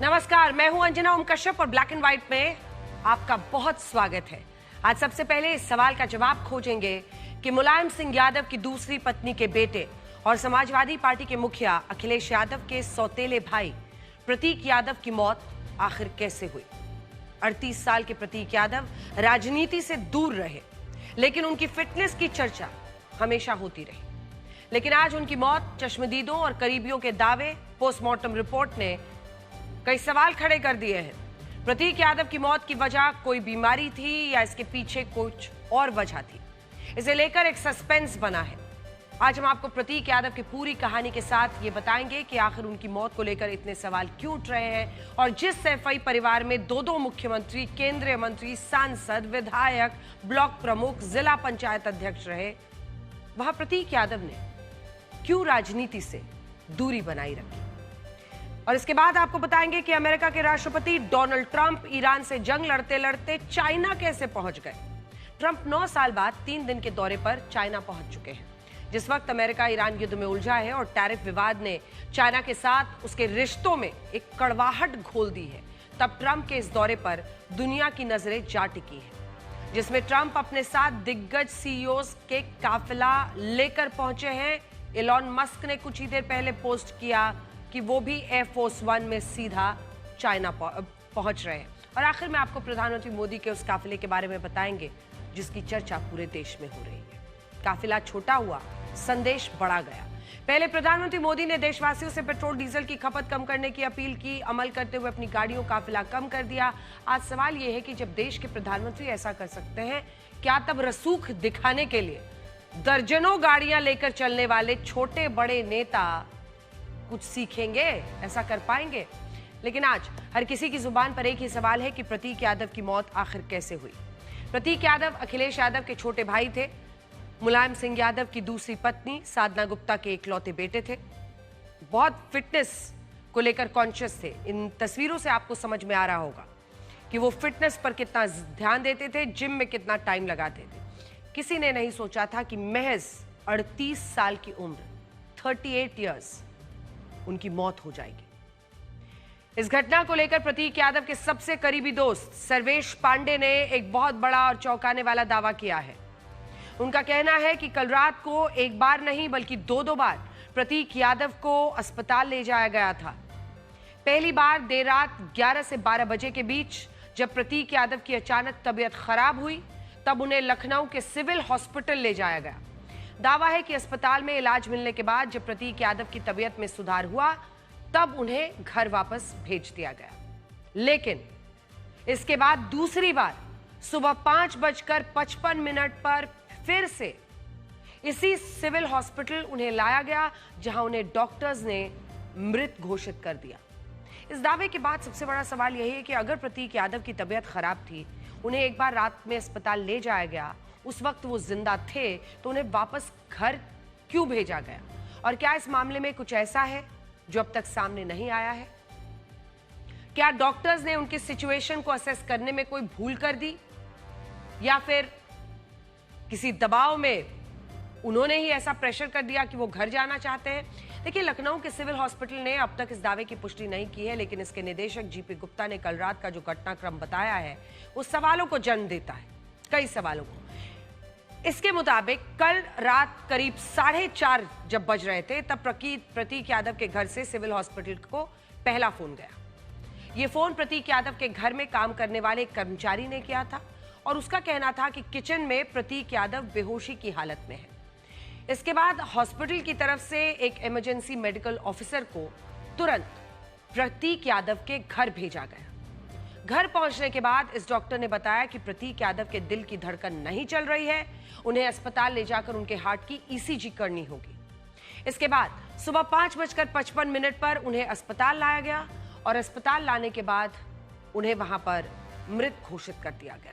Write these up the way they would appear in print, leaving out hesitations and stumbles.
नमस्कार, मैं हूं अंजना ओम कश्यप और ब्लैक एंड व्हाइट में आपका बहुत स्वागत है। आज सबसे पहले इस सवाल का जवाब खोजेंगे कि मुलायम सिंह यादव की दूसरी पत्नी के बेटे और समाजवादी पार्टी के मुखिया अखिलेश यादव के सौतेले भाई प्रतीक यादव की मौत आखिर कैसे हुई। 38 साल के प्रतीक यादव राजनीति से दूर रहे, लेकिन उनकी फिटनेस की चर्चा हमेशा होती रही। लेकिन आज उनकी मौत, चश्मदीदों और करीबियों के दावे, पोस्टमार्टम रिपोर्ट ने कई सवाल खड़े कर दिए हैं। प्रतीक यादव की मौत की वजह कोई बीमारी थी या इसके पीछे कुछ और वजह थी, इसे लेकर एक सस्पेंस बना है। आज हम आपको प्रतीक यादव की पूरी कहानी के साथ ये बताएंगे कि आखिर उनकी मौत को लेकर इतने सवाल क्यों उठ रहे हैं और जिस सैफई परिवार में दो मुख्यमंत्री, केंद्रीय मंत्री, सांसद, विधायक, ब्लॉक प्रमुख, जिला पंचायत अध्यक्ष रहे, वहां प्रतीक यादव ने क्यों राजनीति से दूरी बनाई रखी। और इसके बाद आपको बताएंगे कि अमेरिका के राष्ट्रपति डोनाल्ड ट्रंप ईरान से जंग लड़ते लड़ते चाइना कैसे पहुंच गए। ट्रंप 9 साल बाद 3 दिन के दौरे पर चाइना पहुंच चुके हैं। जिस वक्त अमेरिका ईरान युद्ध में उलझा है और टैरिफ विवाद ने चाइना के साथ उसके रिश्तों में एक कड़वाहट घोल दी है, तब ट्रंप के इस दौरे पर दुनिया की नजरें जा टिकी है, जिसमें ट्रंप अपने साथ दिग्गज सीईओज के काफिला लेकर पहुंचे हैं। एलॉन मस्क ने कुछ ही देर पहले पोस्ट किया कि वो भी एयरफोर्स 1 में सीधा चाइना पहुंच रहे हैं। और आखिर में आपको प्रधानमंत्री मोदी के उस काफिले के बारे में बताएंगे जिसकी चर्चा पूरे देश में हो रही है। काफिला छोटा हुआ, संदेश बड़ा गया। पहले प्रधानमंत्री मोदी ने देशवासियों से पेट्रोल डीजल की खपत कम करने की अपील की, अमल करते हुए अपनी गाड़ियों काफिला कम कर दिया। आज सवाल यह है कि जब देश के प्रधानमंत्री ऐसा कर सकते हैं, क्या तब रसूख दिखाने के लिए दर्जनों गाड़ियां लेकर चलने वाले छोटे बड़े नेता कुछ सीखेंगे, ऐसा कर पाएंगे? लेकिन आज हर किसी की जुबान पर एक ही सवाल है कि प्रतीक यादव की मौत आखिर कैसे हुई। प्रतीक यादव अखिलेश यादव के छोटे भाई थे, मुलायम सिंह यादव की दूसरी पत्नी, साधना गुप्ता के इकलौते बेटे थे। बहुत फिटनेस को लेकर कॉन्शियस थे। इन तस्वीरों से आपको समझ में आ रहा होगा कि वो फिटनेस पर कितना ध्यान देते थे, जिम में कितना टाइम लगाते थे। किसी ने नहीं सोचा था कि महज 38 साल की उम्र, 38 ईयर्स, उनकी मौत हो जाएगी। इस घटना को लेकर प्रतीक यादव के सबसे करीबी दोस्त सर्वेश पांडे ने एक बहुत बड़ा और चौंकाने वाला दावा किया है। उनका कहना है कि कल रात को एक बार नहीं बल्कि 2 बार प्रतीक यादव को अस्पताल ले जाया गया था। पहली बार देर रात 11 से 12 बजे के बीच जब प्रतीक यादव की अचानक तबीयत खराब हुई, तब उन्हें लखनऊ के सिविल हॉस्पिटल ले जाया गया। दावा है कि अस्पताल में इलाज मिलने के बाद जब प्रतीक यादव की तबीयत में सुधार हुआ, तब उन्हें घर वापस भेज दिया गया। लेकिन इसके बाद दूसरी बार सुबह 5:55 पर फिर से इसी सिविल हॉस्पिटल उन्हें लाया गया, जहां उन्हें डॉक्टर्स ने मृत घोषित कर दिया। इस दावे के बाद सबसे बड़ा सवाल यही है कि अगर प्रतीक यादव की तबीयत खराब थी, उन्हें एक बार रात में अस्पताल ले जाया गया, उस वक्त वो जिंदा थे, तो उन्हें वापस घर क्यों भेजा गया? और क्या इस मामले में कुछ ऐसा है जो अब तक सामने नहीं आया है? क्या डॉक्टर्स ने उनकी सिचुएशन को असेस करने में कोई भूल कर दी, या फिर किसी दबाव में उन्होंने ही ऐसा प्रेशर कर दिया कि वो घर जाना चाहते हैं? देखिए, लखनऊ के सिविल हॉस्पिटल ने अब तक इस दावे की पुष्टि नहीं की है, लेकिन इसके निदेशक जीपी गुप्ता ने कल रात का जो घटनाक्रम बताया है, वो सवालों को जन्म देता है, कई सवालों को। इसके मुताबिक कल रात करीब 4:30 जब बज रहे थे, तब प्रतीक यादव के घर से सिविल हॉस्पिटल को पहला फोन गया। ये फोन प्रतीक यादव के घर में काम करने वाले एक कर्मचारी ने किया था और उसका कहना था कि किचन में प्रतीक यादव बेहोशी की हालत में है। इसके बाद हॉस्पिटल की तरफ से एक इमरजेंसी मेडिकल ऑफिसर को तुरंत प्रतीक यादव के घर भेजा गया। घर पहुंचने के बाद इस डॉक्टर ने बताया कि प्रतीक यादव के दिल की धड़कन नहीं चल रही है, उन्हें अस्पताल ले जाकर उनके हार्ट की ईसीजी करनी होगी। इसके बाद सुबह 5:55 पर उन्हें अस्पताल लाया गया और अस्पताल लाने के बाद उन्हें वहां पर मृत घोषित कर दिया गया।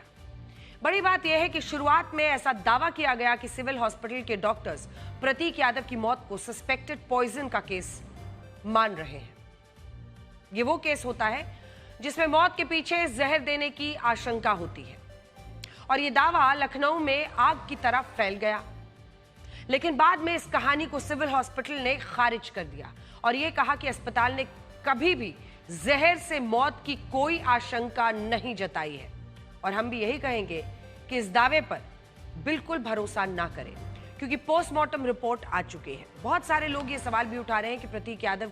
बड़ी बात यह है कि शुरुआत में ऐसा दावा किया गया कि सिविल हॉस्पिटल के डॉक्टर्स प्रतीक यादव की मौत को सस्पेक्टेड पॉइजन का केस मान रहे हैं। यह वो केस होता है जिसमें मौत के पीछे जहर देने की आशंका होती है, और यह दावा लखनऊ में आग की तरह फैल गया। लेकिन बाद में इस कहानी को सिविल हॉस्पिटल ने खारिज कर दिया और यह कहा कि अस्पताल ने कभी भी जहर से मौत की कोई आशंका नहीं जताई है। और हम भी यही कहेंगे कि इस दावे पर बिल्कुल भरोसा ना करें, क्योंकि पोस्टमार्टम रिपोर्ट आ चुकी है। बहुत सारे लोग ये सवाल भी उठा रहे हैं कि प्रतीक यादव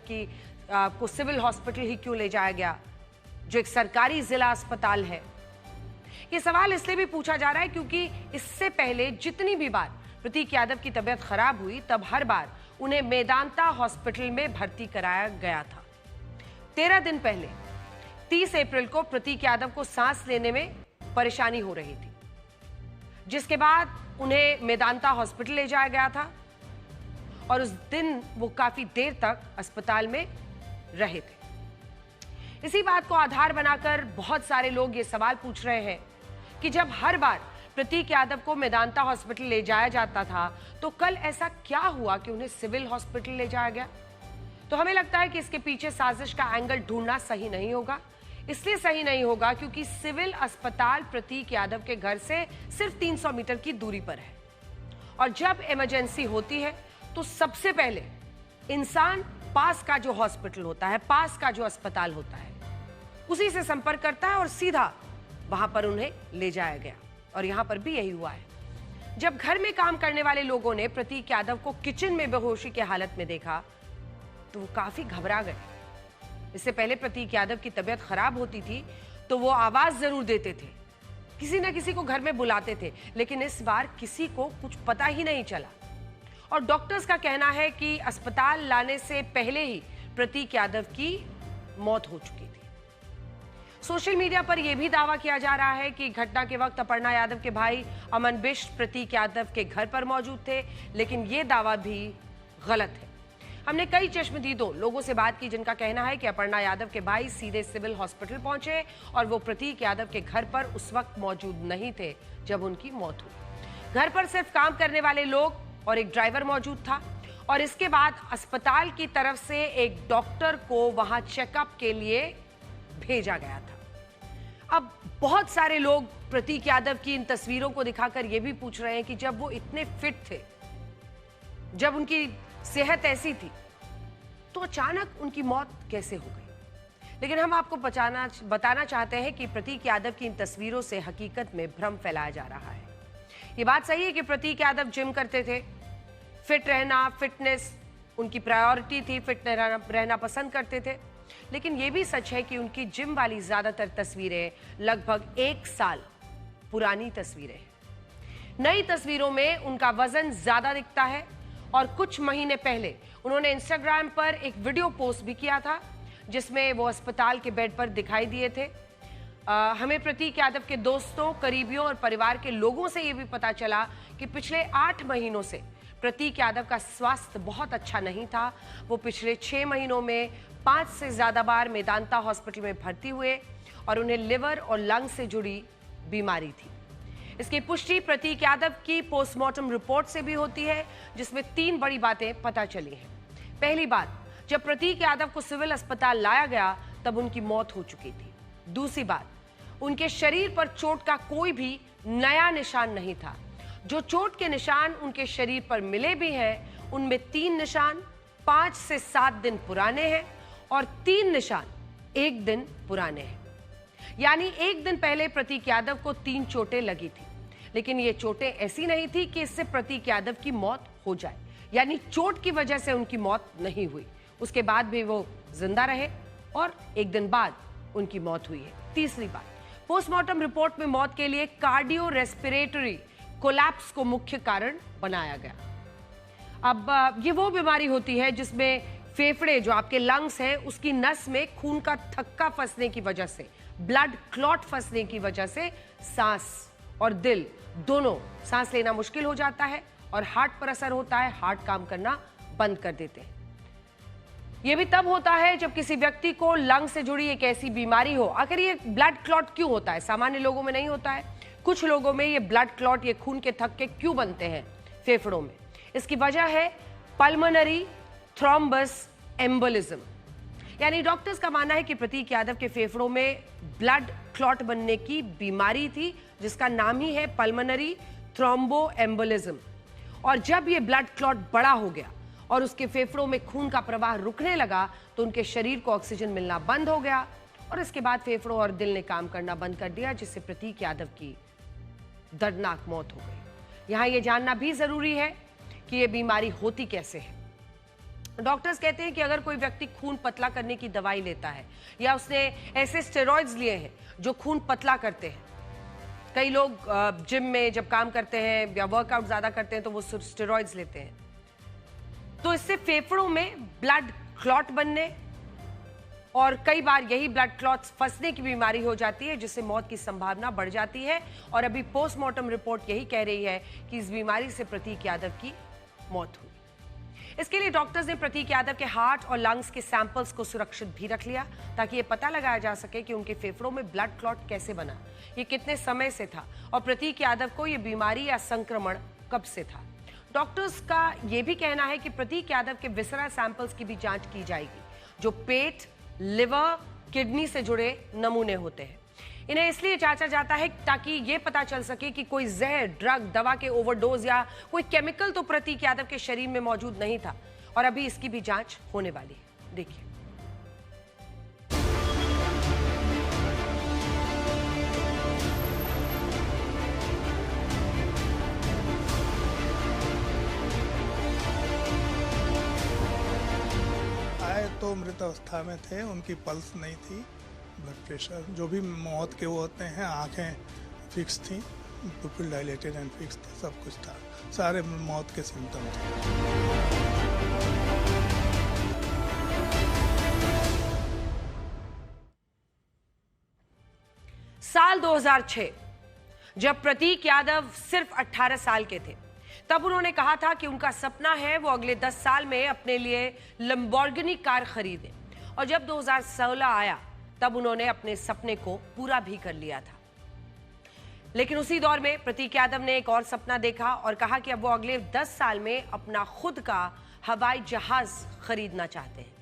को सिविल हॉस्पिटल ही क्यों ले जाया गया, जो एक सरकारी जिला अस्पताल है। ये सवाल इसलिए भी पूछा जा रहा है क्योंकि इससे पहले जितनी भी बार प्रतीक यादव की तबीयत खराब हुई, तब हर बार उन्हें मेदांता हॉस्पिटल में भर्ती कराया गया था। 13 दिन पहले 30 अप्रैल को प्रतीक यादव को सांस लेने में परेशानी हो रही थी, जिसके बाद उन्हें मेदांता हॉस्पिटल ले जाया गया था और उस दिन वो काफी देर तक अस्पताल में रहे थे। इसी बात को आधार बनाकर बहुत सारे लोग ये सवाल पूछ रहे हैं कि जब हर बार प्रतीक यादव को मेदांता हॉस्पिटल ले जाया जाता था, तो कल ऐसा क्या हुआ कि उन्हें सिविल हॉस्पिटल ले जाया गया? तो हमें लगता है कि इसके पीछे साजिश का एंगल ढूंढना सही नहीं होगा। इसलिए सही नहीं होगा क्योंकि सिविल अस्पताल प्रतीक यादव के घर से सिर्फ 300 मीटर की दूरी पर है, और जब इमरजेंसी होती है तो सबसे पहले इंसान पास का जो हॉस्पिटल होता है, पास का जो अस्पताल होता है, उसी से संपर्क करता है और सीधा वहां पर उन्हें ले जाया गया। और यहां पर भी यही हुआ है। जब घर में काम करने वाले लोगों ने प्रतीक यादव को किचन में बेहोशी की हालत में देखा तो वो काफी घबरा गए। इससे पहले प्रतीक यादव की तबीयत खराब होती थी तो वो आवाज जरूर देते थे, किसी न किसी को घर में बुलाते थे, लेकिन इस बार किसी को कुछ पता ही नहीं चला। और डॉक्टर्स का कहना है कि अस्पताल लाने से पहले ही प्रतीक यादव की मौत हो चुकी थी। सोशल मीडिया पर यह भी दावा किया जा रहा है कि घटना के वक्त अपर्णा यादव के भाई अमन बिष्ट प्रतीक यादव के घर पर मौजूद थे, लेकिन यह दावा भी गलत है। हमने कई चश्मदीदों लोगों से बात की जिनका कहना है कि अपर्णा यादव के भाई सीधे सिविल हॉस्पिटल पहुंचे और वो प्रतीक यादव के घर पर उस वक्त मौजूद नहीं थे जब उनकी मौत हुई। घर पर सिर्फ काम करने वाले लोग और एक ड्राइवर मौजूद था, और इसके बाद अस्पताल की तरफ से एक डॉक्टर को वहां चेकअप के लिए भेजा गया था। अब बहुत सारे लोग प्रतीक यादव की इन तस्वीरों को दिखाकर यह भी पूछ रहे हैं कि जब वो इतने फिट थे, जब उनकी सेहत ऐसी थी, तो अचानक उनकी मौत कैसे हो गई? लेकिन हम आपको बताना चाहते हैं कि प्रतीक यादव की इन तस्वीरों से हकीकत में भ्रम फैलाया जा रहा है। ये बात सही है कि प्रतीक यादव जिम करते थे, फिट रहना, फिटनेस उनकी प्रायोरिटी थी, फिट रहना पसंद करते थे। लेकिन यह भी सच है कि उनकी जिम वाली ज्यादातर तस्वीरें लगभग 1 साल पुरानी तस्वीरें हैं। नई तस्वीरों में उनका वजन ज्यादा दिखता है, और कुछ महीने पहले उन्होंने इंस्टाग्राम पर एक वीडियो पोस्ट भी किया था जिसमें वो अस्पताल के बेड पर दिखाई दिए थे। हमें प्रतीक यादव के दोस्तों, करीबियों और परिवार के लोगों से यह भी पता चला कि पिछले 8 महीनों से प्रतीक यादव का स्वास्थ्य बहुत अच्छा नहीं था। वो पिछले 6 महीनों में 5 से ज्यादा बार मेदांता हॉस्पिटल में भर्ती हुए और उन्हें लिवर और लंग से जुड़ी बीमारी थी। इसकी पुष्टि प्रतीक यादव की पोस्टमार्टम रिपोर्ट से भी होती है, जिसमें 3 बड़ी बातें पता चली हैं। पहली बात, जब प्रतीक यादव को सिविल अस्पताल लाया गया तब उनकी मौत हो चुकी थी। दूसरी बात, उनके शरीर पर चोट का कोई भी नया निशान नहीं था। जो चोट के निशान उनके शरीर पर मिले भी हैं, उनमें 3 निशान 5 से 7 दिन पुराने हैं और 3 निशान 1 दिन पुराने हैं। यानी 1 दिन पहले प्रतीक यादव को 3 चोटें लगी थी, लेकिन ये चोटें ऐसी नहीं थी कि इससे प्रतीक यादव की मौत हो जाए, यानी चोट की वजह से उनकी मौत नहीं हुई। उसके बाद भी वो जिंदा रहे और 1 दिन बाद उनकी मौत हुई है। तीसरी बात, पोस्टमार्टम रिपोर्ट में मौत के लिए कार्डियो रेस्पिरेटरी कोलैप्स को मुख्य कारण बनाया गया। अब ये वो बीमारी होती है जिसमें फेफड़े, जो आपके लंग्स हैं, उसकी नस में खून का थक्का फंसने की वजह से, ब्लड क्लॉट फंसने की वजह से सांस और दिल दोनों, सांस लेना मुश्किल हो जाता है और हार्ट पर असर होता है, हार्ट काम करना बंद कर देते हैं। यह भी तब होता है जब किसी व्यक्ति को लंग से जुड़ी एक ऐसी बीमारी हो। आखिर ये ब्लड क्लॉट क्यों होता है? सामान्य लोगों में नहीं होता है, कुछ लोगों में ये ब्लड क्लॉट, ये खून के थक्के क्यों बनते हैं फेफड़ों में? इसकी वजह है पल्मोनरी थ्रोम्बस एम्बोलिज्म। यानी डॉक्टर्स का मानना है कि प्रतीक यादव के फेफड़ों में ब्लड क्लॉट बनने की बीमारी थी, जिसका नाम ही है पल्मोनरी थ्रोम्बो एम्बोलिज्म। और जब ये ब्लड क्लॉट बड़ा हो गया और उसके फेफड़ों में खून का प्रवाह रुकने लगा तो उनके शरीर को ऑक्सीजन मिलना बंद हो गया और इसके बाद फेफड़ों और दिल ने काम करना बंद कर दिया, जिससे प्रतीक यादव की दर्दनाक मौत हो गई। यहां यह जानना भी जरूरी है कि यह बीमारी होती कैसे है। डॉक्टर्स कहते हैं कि अगर कोई व्यक्ति खून पतला करने की दवाई लेता है या उसने ऐसे स्टेरॉइड्स लिए हैं जो खून पतला करते हैं, कई लोग जिम में जब काम करते हैं या वर्कआउट ज्यादा करते हैं तो वो स्टेरॉइड्स लेते हैं, तो इससे फेफड़ों में ब्लड क्लॉट बनने और कई बार यही ब्लड क्लॉट्स फंसने की बीमारी हो जाती है, जिससे मौत की संभावना बढ़ जाती है। और अभी पोस्टमार्टम रिपोर्ट यही कह रही है कि इस बीमारी से प्रतीक यादव की मौत हुई। इसके लिए डॉक्टर्स ने प्रतीक यादव के हार्ट और लंग्स के सैंपल्स को सुरक्षित भी रख लिया ताकि ये पता लगाया जा सके कि उनके फेफड़ों में ब्लड क्लॉट कैसे बना, ये कितने समय से था और प्रतीक यादव को ये बीमारी या संक्रमण कब से था। डॉक्टर्स का यह भी कहना है कि प्रतीक यादव के विसरा सैंपल्स की भी जांच की जाएगी, जो पेट, लिवर, किडनी से जुड़े नमूने होते हैं। इन्हें इसलिए जांचा जाता है ताकि ये पता चल सके कि कोई जहर, ड्रग, दवा के ओवरडोज या कोई केमिकल तो प्रतीक यादव के शरीर में मौजूद नहीं था और अभी इसकी भी जांच होने वाली है। देखिए। आए तो मृत अवस्था में थे, उनकी पल्स नहीं थी, ब्लड प्रेशर जो भी मौत के वो होते हैं, आंखें फिक्स थी, पुपिल डायलेटेड एंड फिक्स थे, सब कुछ था, सारे मौत के सिम्टम थे। साल 2006 जब प्रतीक यादव सिर्फ 18 साल के थे, तब उन्होंने कहा था कि उनका सपना है वो अगले 10 साल में अपने लिए लंबोर्गिनी कार खरीदें। और जब 2016 आया तब उन्होंने अपने सपने को पूरा भी कर लिया था। लेकिन उसी दौर में प्रतीक यादव ने एक और सपना देखा और कहा कि अब वो अगले 10 साल में अपना खुद का हवाई जहाज खरीदना चाहते हैं।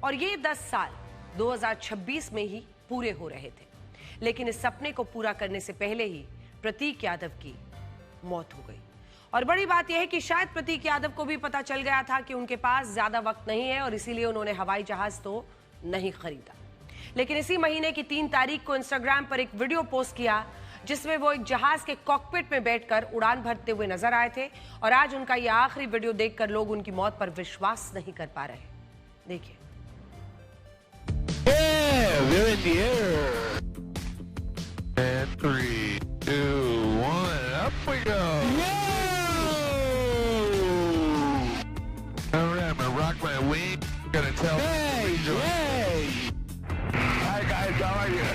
और ये 10 साल 2026 में ही पूरे हो रहे थे, लेकिन इस सपने को पूरा करने से पहले ही प्रतीक यादव की मौत हो गई। और बड़ी बात यह है कि शायद प्रतीक यादव को भी पता चल गया था कि उनके पास ज्यादा वक्त नहीं है और इसीलिए उन्होंने हवाई जहाज तो नहीं खरीदा। लेकिन इसी महीने की 3 तारीख को इंस्टाग्राम पर एक वीडियो पोस्ट किया जिसमें वो एक जहाज के कॉकपिट में बैठकर उड़ान भरते हुए नजर आए थे। और आज उनका यह आखिरी वीडियो देखकर लोग उनकी मौत पर विश्वास नहीं कर पा रहे। देखिए। And 3, 2, 1, up we go! All right, I'm gonna rock my wing. I'm gonna tell. Hey! Hi guys, how are you?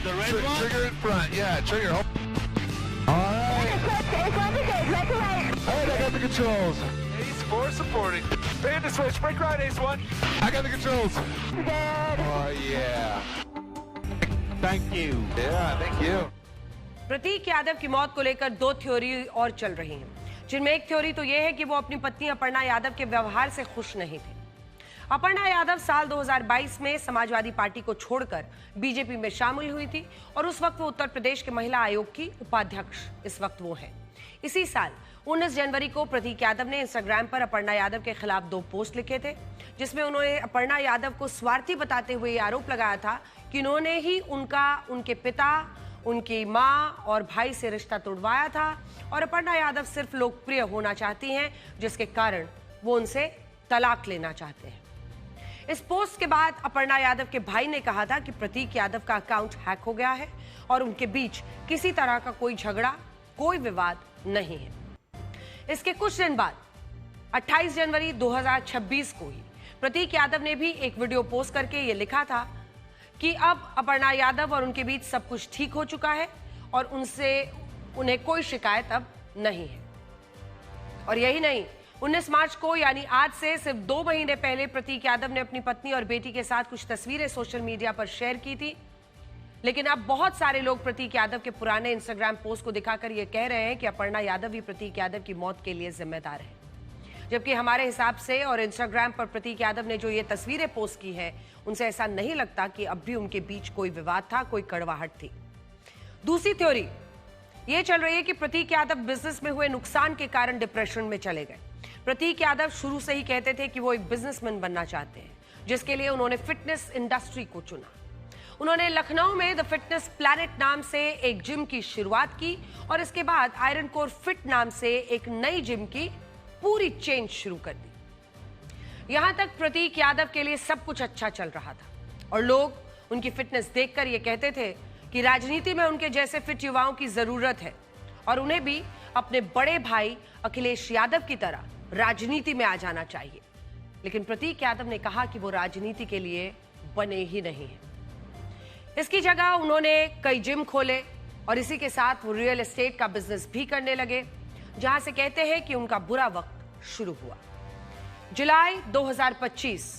The red one? Trigger in front, yeah, trigger. All right. Alright, I got the controls. Ace 4 supporting. Panda switch, break right, Ace 1. I got the controls. Good. Oh yeah. Thank you. Yeah, thank you. प्रतीक यादव की मौत को लेकर 2 theory और चल रही हैं, जिनमें एक थ्योरी तो यह है कि वो अपनी पत्नी अपर्णा यादव के व्यवहार से खुश नहीं थे। अपर्णा यादव साल 2022 में समाजवादी पार्टी को छोड़कर बीजेपी में शामिल हुई थी और उस वक्त वो उत्तर प्रदेश के महिला आयोग की उपाध्यक्ष इस वक्त वो हैं। इसी साल 19 जनवरी को प्रतीक यादव ने इंस्टाग्राम पर अपर्णा यादव के खिलाफ 2 पोस्ट लिखे थे, जिसमें उन्होंने अपर्णा यादव को स्वार्थी बताते हुए आरोप लगाया था कि उन्होंने ही उनके पिता, उनकी मां और भाई से रिश्ता तोड़वाया था और अपर्णा यादव सिर्फ लोकप्रिय होना चाहती हैं, जिसके कारण वो उनसे तलाक लेना चाहते हैं। इस पोस्ट के बाद अपर्णा यादव के भाई ने कहा था कि प्रतीक यादव का अकाउंट हैक हो गया है और उनके बीच किसी तरह का कोई झगड़ा, कोई विवाद नहीं है। इसके कुछ दिन बाद 28 जनवरी 2026 को ही प्रतीक यादव ने भी एक वीडियो पोस्ट करके ये लिखा था कि अब अपर्णा यादव और उनके बीच सब कुछ ठीक हो चुका है और उन्हें कोई शिकायत अब नहीं है। और यही नहीं, 19 मार्च को यानी आज से सिर्फ 2 महीने पहले प्रतीक यादव ने अपनी पत्नी और बेटी के साथ कुछ तस्वीरें सोशल मीडिया पर शेयर की थी। लेकिन अब बहुत सारे लोग प्रतीक यादव के पुराने इंस्टाग्राम पोस्ट को दिखाकर यह कह रहे हैं कि अपर्णा यादव ही प्रतीक यादव की मौत के लिए जिम्मेदार है, जबकि हमारे हिसाब से और इंस्टाग्राम पर प्रतीक यादव ने जो ये तस्वीरें पोस्ट की है उनसे ऐसा नहीं लगता कि अब भी उनके बीच कोई विवाद था, कोई कड़वाहट थी। दूसरी थ्योरी ये चल रही है कि प्रतीक यादव बिजनेस में हुए नुकसान के कारण डिप्रेशन में चले गए। प्रतीक यादव शुरू से ही कहते थे कि वो एक बिजनेसमैन बनना चाहते हैं, जिसके लिए उन्होंने फिटनेस इंडस्ट्री को चुना। उन्होंने लखनऊ में द फिटनेस प्लैनेट नाम से एक जिम की शुरुआत की और इसके बाद आयरन कोर फिट नाम से एक नई जिम की पूरी चेन शुरू कर दी। यहां तक प्रतीक यादव के लिए सब कुछ अच्छा चल रहा था और लोग उनकी फिटनेस देखकर ये कहते थे कि राजनीति में उनके जैसे फिट युवाओं की जरूरत है और उन्हें भी अपने बड़े भाई अखिलेश यादव की तरह राजनीति में आ जाना चाहिए। लेकिन प्रतीक यादव ने कहा कि वो राजनीति के लिए बने ही नहीं हैं। इसकी जगह उन्होंने कई जिम खोले और इसी के साथ वो रियल एस्टेट का बिजनेस भी करने लगे, जहां से कहते हैं कि उनका बुरा वक्त शुरू हुआ। जुलाई 2025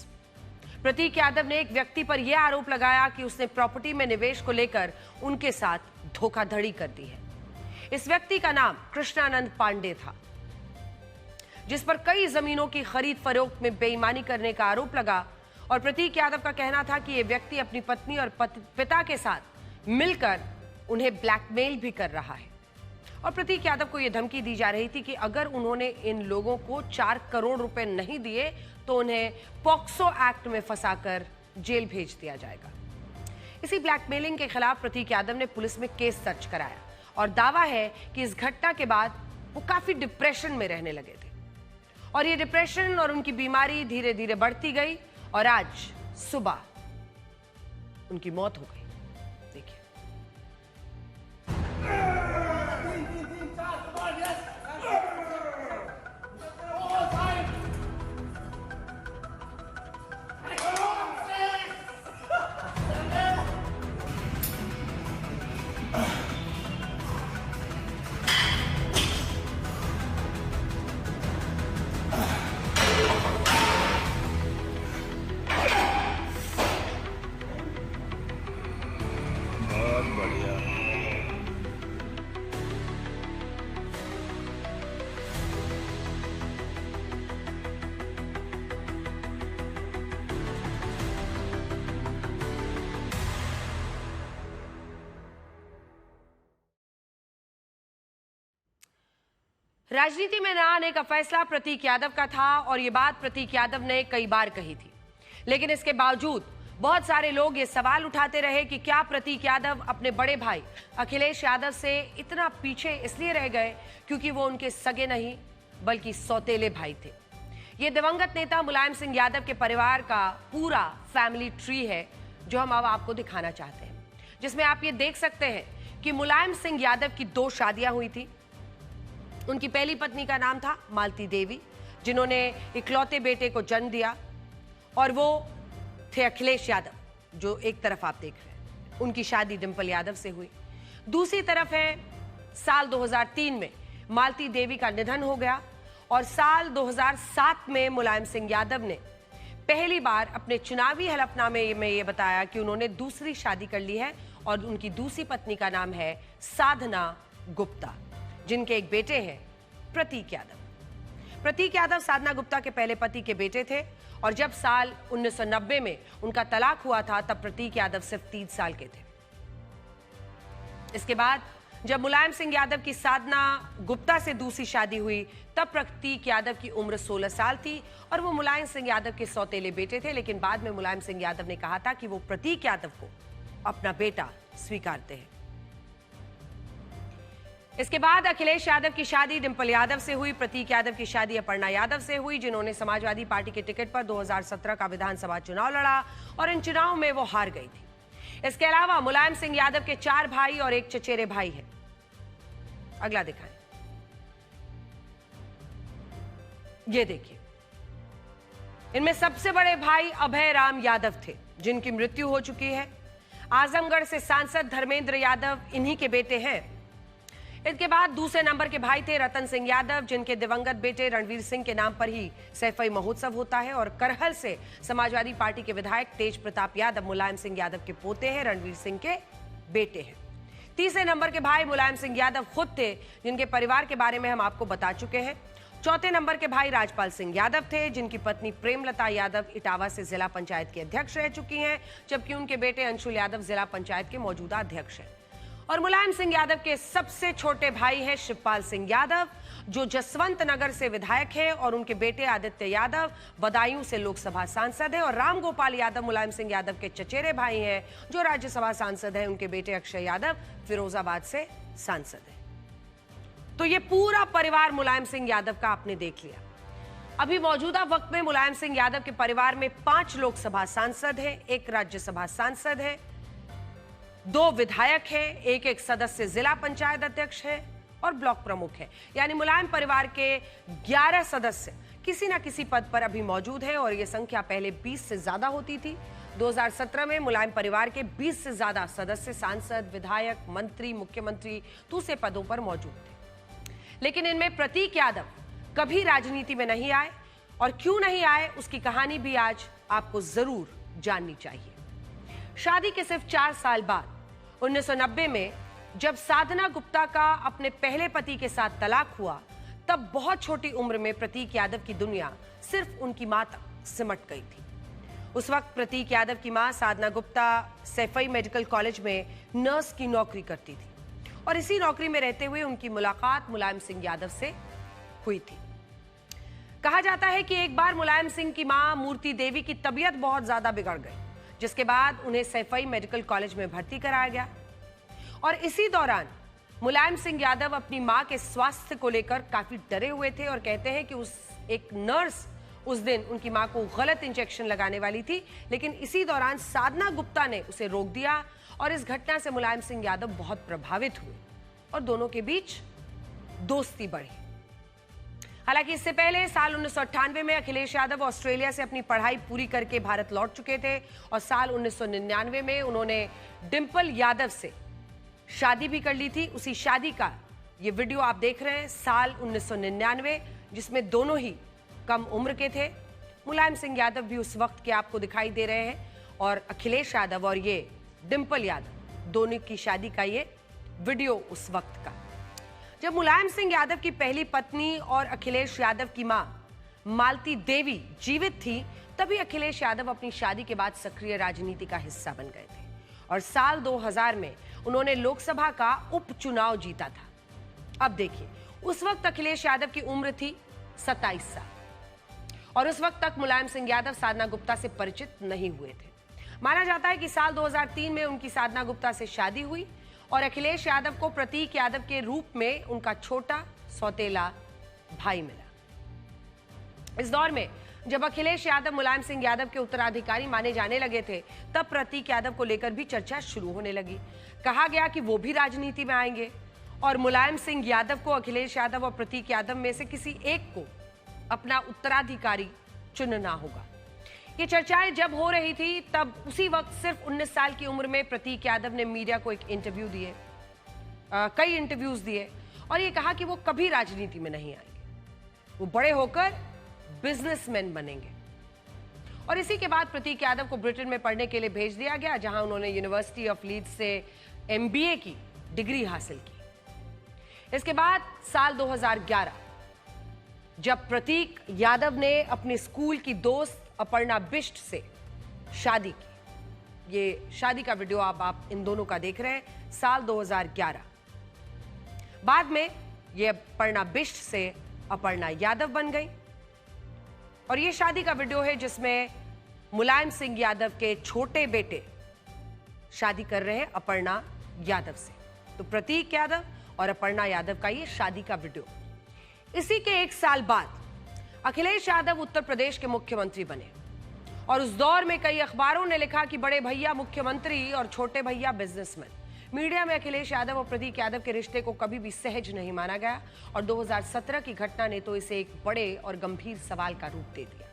प्रतीक यादव ने एक व्यक्ति पर यह आरोप लगाया कि उसने प्रॉपर्टी में निवेश को लेकर उनके साथ धोखाधड़ी कर दी है। इस व्यक्ति का नाम कृष्णानंद पांडे था, जिस पर कई जमीनों की खरीद फरोख्त में बेईमानी करने का आरोप लगा और प्रतीक यादव का कहना था कि यह व्यक्ति अपनी पत्नी और पिता के साथ मिलकर उन्हें ब्लैकमेल भी कर रहा है और प्रतीक यादव को यह धमकी दी जा रही थी कि अगर उन्होंने इन लोगों को 4 करोड़ रुपए नहीं दिए तो उन्हें पॉक्सो एक्ट में फंसाकर जेल भेज दिया जाएगा। इसी ब्लैकमेलिंग के खिलाफ प्रतीक यादव ने पुलिस में केस दर्ज कराया और दावा है कि इस घटना के बाद वो काफी डिप्रेशन में रहने लगे थे और ये डिप्रेशन और उनकी बीमारी धीरे धीरे बढ़ती गई और आज सुबह उनकी मौत हो गई। देखिए। राजनीति में न आने का फैसला प्रतीक यादव का था और ये बात प्रतीक यादव ने कई बार कही थी, लेकिन इसके बावजूद बहुत सारे लोग ये सवाल उठाते रहे कि क्या प्रतीक यादव अपने बड़े भाई अखिलेश यादव से इतना पीछे इसलिए रह गए क्योंकि वो उनके सगे नहीं बल्कि सौतेले भाई थे। ये दिवंगत नेता मुलायम सिंह यादव के परिवार का पूरा फैमिली ट्री है जो हम अब आपको दिखाना चाहते हैं, जिसमें आप ये देख सकते हैं कि मुलायम सिंह यादव की 2 शादियां हुई थी। उनकी पहली पत्नी का नाम था मालती देवी, जिन्होंने इकलौते बेटे को जन्म दिया और वो थे अखिलेश यादव, जो एक तरफ आप देख रहे हैं। उनकी शादी डिंपल यादव से हुई। दूसरी तरफ है साल 2003 में मालती देवी का निधन हो गया और साल 2007 में मुलायम सिंह यादव ने पहली बार अपने चुनावी हलफनामे में ये बताया कि उन्होंने दूसरी शादी कर ली है और उनकी दूसरी पत्नी का नाम है साधना गुप्ता, जिनके एक बेटे हैं प्रतीक यादव। प्रतीक यादव साधना गुप्ता के पहले पति के बेटे थे और जब साल 1990 में उनका तलाक हुआ था तब प्रतीक यादव सिर्फ 3 साल के थे। इसके बाद जब मुलायम सिंह यादव की साधना गुप्ता से दूसरी शादी हुई तब प्रतीक यादव की उम्र 16 साल थी और वो मुलायम सिंह यादव के सौतेले बेटे थे, लेकिन बाद में मुलायम सिंह यादव ने कहा था कि वो प्रतीक यादव को अपना बेटा स्वीकारते हैं। इसके बाद अखिलेश यादव की शादी डिंपल यादव से हुई। प्रतीक यादव की शादी अपर्णा यादव से हुई, जिन्होंने समाजवादी पार्टी के टिकट पर 2017 का विधानसभा चुनाव लड़ा और इन चुनाव में वो हार गई थी। इसके अलावा मुलायम सिंह यादव के 4 भाई और एक चचेरे भाई हैं। अगला दिखाएं। ये देखिए, इनमें सबसे बड़े भाई अभय राम यादव थे, जिनकी मृत्यु हो चुकी है। आजमगढ़ से सांसद धर्मेंद्र यादव इन्हीं के बेटे हैं। इसके बाद दूसरे नंबर के भाई थे रतन सिंह यादव, जिनके दिवंगत बेटे रणवीर सिंह के नाम पर ही सैफई महोत्सव होता है। और करहल से समाजवादी पार्टी के विधायक तेज प्रताप यादव मुलायम सिंह यादव के पोते हैं, रणवीर सिंह के बेटे हैं। तीसरे नंबर के भाई मुलायम सिंह यादव खुद थे, जिनके परिवार के बारे में हम आपको बता चुके हैं। चौथे नंबर के भाई राजपाल सिंह यादव थे, जिनकी पत्नी प्रेमलता यादव इटावा से जिला पंचायत की अध्यक्ष रह चुकी हैं, जबकि उनके बेटे अंशुल यादव जिला पंचायत के मौजूदा अध्यक्ष हैं। और मुलायम सिंह यादव के सबसे छोटे भाई हैं शिवपाल सिंह यादव, जो जसवंत नगर से विधायक है, और उनके बेटे आदित्य यादव बदायूं से लोकसभा सांसद है, और राम गोपाल यादव मुलायम सिंह यादव के चचेरे भाई हैं, जो राज्यसभा सांसद हैं। उनके बेटे अक्षय यादव फिरोजाबाद से सांसद है। तो ये पूरा परिवार मुलायम सिंह यादव का आपने देख लिया। अभी मौजूदा वक्त में मुलायम सिंह यादव के परिवार में 5 लोकसभा सांसद हैं, 1 राज्यसभा सांसद है, 2 विधायक हैं, एक सदस्य जिला पंचायत अध्यक्ष है और ब्लॉक प्रमुख है। यानी मुलायम परिवार के 11 सदस्य किसी न किसी पद पर अभी मौजूद हैं, और यह संख्या पहले 20 से ज्यादा होती थी। 2017 में मुलायम परिवार के 20 से ज्यादा सदस्य सांसद, विधायक, मंत्री, मुख्यमंत्री, दूसरे पदों पर मौजूद थे। लेकिन इनमें प्रतीक यादव कभी राजनीति में नहीं आए, और क्यों नहीं आए उसकी कहानी भी आज आपको जरूर जाननी चाहिए। शादी के सिर्फ 4 साल बाद 1990 में जब साधना गुप्ता का अपने पहले पति के साथ तलाक हुआ, तब बहुत छोटी उम्र में प्रतीक यादव की दुनिया सिर्फ उनकी मां तक सिमट गई थी। उस वक्त प्रतीक यादव की मां साधना गुप्ता सैफई मेडिकल कॉलेज में नर्स की नौकरी करती थी, और इसी नौकरी में रहते हुए उनकी मुलाकात मुलायम सिंह यादव से हुई थी। कहा जाता है कि एक बार मुलायम सिंह की मां मूर्ति देवी की तबीयत बहुत ज्यादा बिगड़ गई, जिसके बाद उन्हें सैफई मेडिकल कॉलेज में भर्ती कराया गया, और इसी दौरान मुलायम सिंह यादव अपनी मां के स्वास्थ्य को लेकर काफी डरे हुए थे, और कहते हैं कि एक नर्स उस दिन उनकी मां को गलत इंजेक्शन लगाने वाली थी, लेकिन इसी दौरान साधना गुप्ता ने उसे रोक दिया, और इस घटना से मुलायम सिंह यादव बहुत प्रभावित हुए और दोनों के बीच दोस्ती बढ़ी। हालांकि इससे पहले साल 1998 में अखिलेश यादव ऑस्ट्रेलिया से अपनी पढ़ाई पूरी करके भारत लौट चुके थे, और साल 1999 में उन्होंने डिंपल यादव से शादी भी कर ली थी। उसी शादी का ये वीडियो आप देख रहे हैं, साल 1999, जिसमें दोनों ही कम उम्र के थे। मुलायम सिंह यादव भी उस वक्त के आपको दिखाई दे रहे हैं, और अखिलेश यादव और ये डिंपल यादव दोनों की शादी का ये वीडियो उस वक्त का। जब मुलायम सिंह यादव की पहली पत्नी और अखिलेश यादव की मां मालती देवी जीवित थी, तभी अखिलेश यादव अपनी शादी के बाद सक्रिय राजनीति का हिस्सा बन गए थे, और साल 2000 में उन्होंने लोकसभा का उपचुनाव जीता था। अब देखिए, उस वक्त अखिलेश यादव की उम्र थी 27 साल, और उस वक्त तक मुलायम सिंह यादव साधना गुप्ता से परिचित नहीं हुए थे। माना जाता है कि साल 2003 में उनकी साधना गुप्ता से शादी हुई, और अखिलेश यादव को प्रतीक यादव के रूप में उनका छोटा सौतेला भाई मिला। इस दौर में जब अखिलेश यादव मुलायम सिंह यादव के उत्तराधिकारी माने जाने लगे थे, तब प्रतीक यादव को लेकर भी चर्चा शुरू होने लगी। कहा गया कि वो भी राजनीति में आएंगे, और मुलायम सिंह यादव को अखिलेश यादव और प्रतीक यादव में से किसी एक को अपना उत्तराधिकारी चुनना होगा। ये चर्चाएं जब हो रही थी, तब उसी वक्त सिर्फ 19 साल की उम्र में प्रतीक यादव ने मीडिया को एक इंटरव्यू दिए, कई इंटरव्यूज दिए, और ये कहा कि वो कभी राजनीति में नहीं आएंगे, वो बड़े होकर बिजनेसमैन बनेंगे। और इसी के बाद प्रतीक यादव को ब्रिटेन में पढ़ने के लिए भेज दिया गया, जहां उन्होंने यूनिवर्सिटी ऑफ लीड्स से MBA की डिग्री हासिल की। इसके बाद साल 2011 जब प्रतीक यादव ने अपने स्कूल की दोस्त अपर्णा बिष्ट से शादी की, ये शादी का वीडियो आप इन दोनों का देख रहे हैं, साल 2011। बाद में ये अपर्णा बिष्ट से अपर्णा यादव बन गई, और ये शादी का वीडियो है जिसमें मुलायम सिंह यादव के छोटे बेटे शादी कर रहे हैं अपर्णा यादव से। तो प्रतीक यादव और अपर्णा यादव का ये शादी का वीडियो। इसी के 1 साल बाद अखिलेश यादव उत्तर प्रदेश के मुख्यमंत्री बने, और उस दौर में कई अखबारों ने लिखा कि बड़े भैया मुख्यमंत्री और छोटे भैया बिजनेसमैन। मीडिया में अखिलेश यादव और प्रतीक यादव के रिश्ते को कभी भी सहज नहीं माना गया, और 2017 की घटना ने तो इसे एक बड़े और गंभीर सवाल का रूप दे दिया।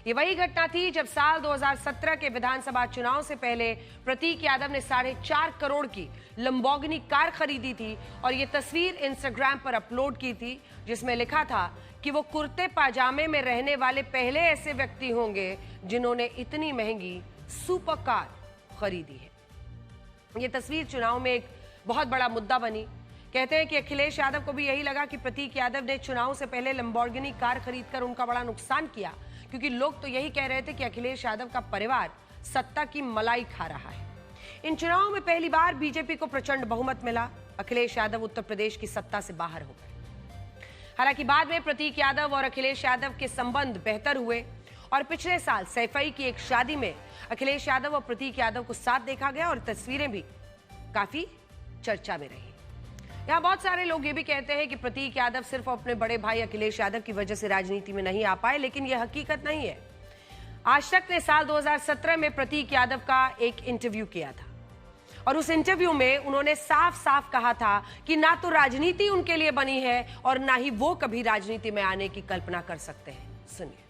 ये वही घटना थी जब साल 2017 के विधानसभा चुनाव से पहले प्रतीक यादव ने 4.5 करोड़ की लंबोर्गिनी कार खरीदी थी, और ये तस्वीर इंस्टाग्राम पर अपलोड की थी, जिसमें लिखा था कि वो कुर्ते पाजामे में रहने वाले पहले ऐसे व्यक्ति होंगे जिन्होंने इतनी महंगी सुपर कार खरीदी है। ये तस्वीर चुनाव में एक बहुत बड़ा मुद्दा बनी। कहते हैं कि अखिलेश यादव को भी यही लगा कि प्रतीक यादव ने चुनाव से पहले लंबोर्गिनी कार खरीदकर उनका बड़ा नुकसान किया, क्योंकि लोग तो यही कह रहे थे कि अखिलेश यादव का परिवार सत्ता की मलाई खा रहा है। इन चुनावों में पहली बार बीजेपी को प्रचंड बहुमत मिला। अखिलेश यादव उत्तर प्रदेश की सत्ता से बाहर हो गए। हालांकि बाद में प्रतीक यादव और अखिलेश यादव के संबंध बेहतर हुए और पिछले साल सैफई की एक शादी में अखिलेश यादव और प्रतीक यादव को साथ देखा गया और तस्वीरें भी काफी चर्चा में रही। यहाँ बहुत सारे लोग ये भी कहते हैं कि प्रतीक यादव सिर्फ अपने बड़े भाई अखिलेश यादव की वजह से राजनीति में नहीं आ पाए, लेकिन यह हकीकत नहीं है। आज तक ने साल 2017 में प्रतीक यादव का एक इंटरव्यू किया था और उस इंटरव्यू में उन्होंने साफ साफ कहा था कि ना तो राजनीति उनके लिए बनी है और ना ही वो कभी राजनीति में आने की कल्पना कर सकते हैं। सुनिए।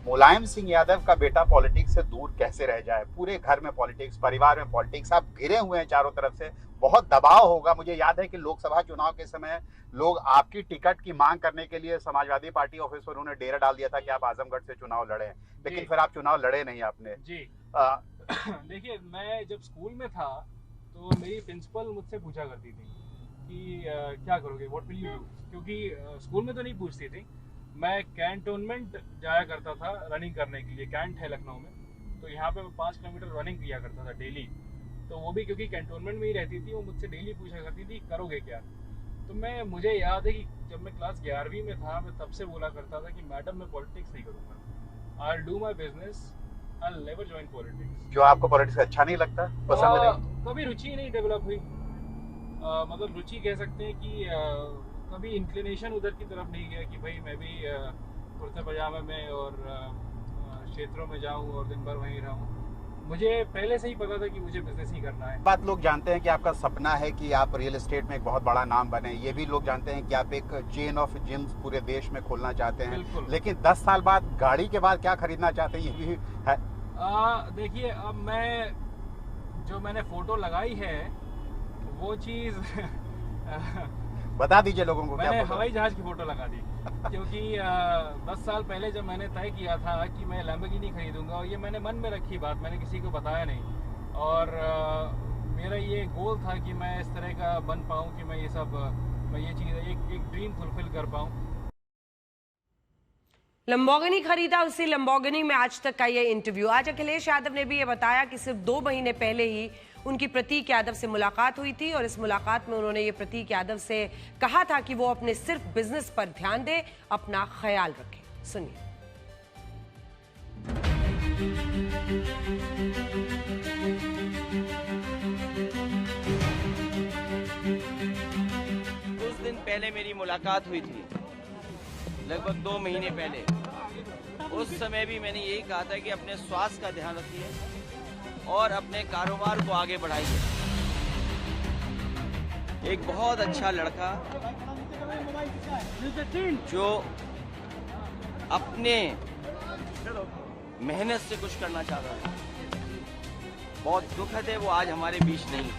मुलायम सिंह यादव का बेटा पॉलिटिक्स से दूर कैसे रह जाए? पूरे घर में पॉलिटिक्स, परिवार में पॉलिटिक्स, आप घिरे हुए हैं चारों तरफ से, बहुत दबाव होगा। मुझे याद है कि लोकसभा चुनाव के समय लोग आपकी टिकट की मांग करने के लिए समाजवादी पार्टी ऑफिस पर उन्होंने डेरा डाल दिया था कि आप आजमगढ़ से चुनाव लड़े, लेकिन फिर आप चुनाव लड़े नहीं आपने जी। देखिए, मैं जब स्कूल में था तो मेरी प्रिंसिपल मुझसे पूछा करती थी कि क्या करोगे, व्हाट विल यू डू, क्योंकि स्कूल में तो नहीं पूछती थी। मैं कैंटोनमेंट जाया करता था रनिंग करने के लिए। कैंट है लखनऊ में, तो यहाँ पे मैं 5 किलोमीटर रनिंग किया करता था डेली। तो वो भी क्योंकि कैंटोनमेंट में ही रहती थी, वो मुझसे डेली पूछा करती थी करोगे क्या। तो मुझे याद है कि जब मैं क्लास 11वीं में था, मैं तब से बोला करता था कि मैडम मैं पॉलिटिक्स नहीं करूँगा, I will do my business, I will never join politics. क्यों, आपको पॉलिटिक्स अच्छा नहीं लगता, पसंद नहीं? कभी रुचि नहीं डेवलप हुई। मतलब रुचि कह सकते हैं कि कभी इंक्लिनेशन उधर की तरफ नहीं गया कि भाई मैं भी कुर्ते पजामे में और क्षेत्रों में जाऊं और दिन भर वहीं रहूं। मुझे पहले से ही पता था कि मुझे बिजनेस ही करना है। बात लोग जानते हैं कि आपका सपना है कि आप रियल एस्टेट में एक बहुत बड़ा नाम बने। ये भी लोग जानते हैं कि आप एक चेन ऑफ जिम्स पूरे देश में खोलना चाहते हैं, लेकिन 10 साल बाद गाड़ी के बाद क्या खरीदना चाहते हैं, ये भी है। देखिए, अब मैंने फोटो लगाई है वो चीज बता दीजिए लोगों को। मैंने हवाई जहाज की फोटो लगा दी क्योंकि 10 साल पहले जब मैंने तय किया था कि मैं लैम्बोर्गिनी खरीदूंगा, और ये मैंने मन में रखी बात, मैंने किसी को बताया नहीं। और मेरा ये गोल था कि मैं इस तरह का बन पाऊं कि मैं ये चीज़ एक ड्रीम फुलफिल कर पाऊं। लंबोर्गिनी खरीदा, उसी लंबोर्गिनी में आज तक का ये इंटरव्यू। आज अखिलेश यादव ने भी ये बताया कि सिर्फ 2 महीने पहले ही उनकी प्रतीक यादव से मुलाकात हुई थी और इस मुलाकात में उन्होंने ये प्रतीक यादव से कहा था कि वो अपने सिर्फ बिजनेस पर ध्यान दे, अपना ख्याल रखे। सुनिए। कुछ दिन पहले मेरी मुलाकात हुई थी, लगभग 2 महीने पहले। उस समय भी मैंने यही कहा था कि अपने स्वास्थ्य का ध्यान रखिए और अपने कारोबार को आगे बढ़ाइए। एक बहुत अच्छा लड़का जो अपने मेहनत से कुछ करना चाहता था, बहुत दुखद है वो आज हमारे बीच नहीं।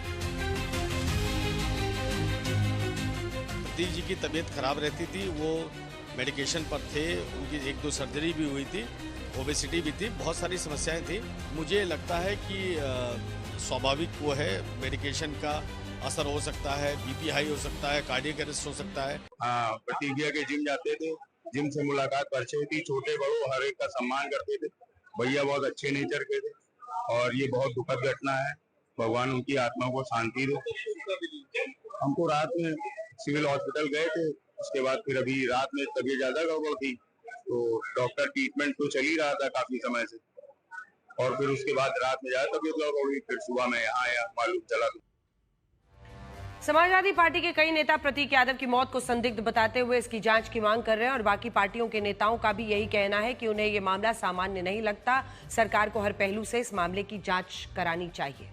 प्रतीक जी की तबीयत खराब रहती थी, वो मेडिकेशन पर थे, उनकी 1-2 सर्जरी भी हुई थी, ओबेसिटी भी थी, बहुत सारी समस्याएं थी। मुझे लगता है कि स्वाभाविक वो है, मेडिकेशन का असर हो सकता है, बीपी हाई हो सकता है, कार्डियक अरेस्ट हो सकता है। प्रतीक भैया के जिम जाते थे, जिम से मुलाकात परिचय थी, छोटे बड़ों हर एक का सम्मान करते थे। भैया बहुत अच्छे नेचर के थे और ये बहुत दुखद घटना है। भगवान उनकी आत्मा को शांति दे। हमको रात में सिविल हॉस्पिटल गए थे, उसके बाद फिर अभी रात में तबीयत ज्यादा गड़बड़ थी, तो डॉक्टर ट्रीटमेंट तो चल ही रहा था काफी समय से, और फिर उसके बाद रात में ज्यादा तबीयत गड़बड़ हुई, फिर सुबह में यहाँ आया, मालूम चला। समाजवादी पार्टी के कई नेता प्रतीक यादव की मौत को संदिग्ध बताते हुए इसकी जांच की मांग कर रहे हैं और बाकी पार्टियों के नेताओं का भी यही कहना है कि उन्हें यह मामला सामान्य नहीं लगता। सरकार को हर पहलू से इस मामले की जांच करानी चाहिए।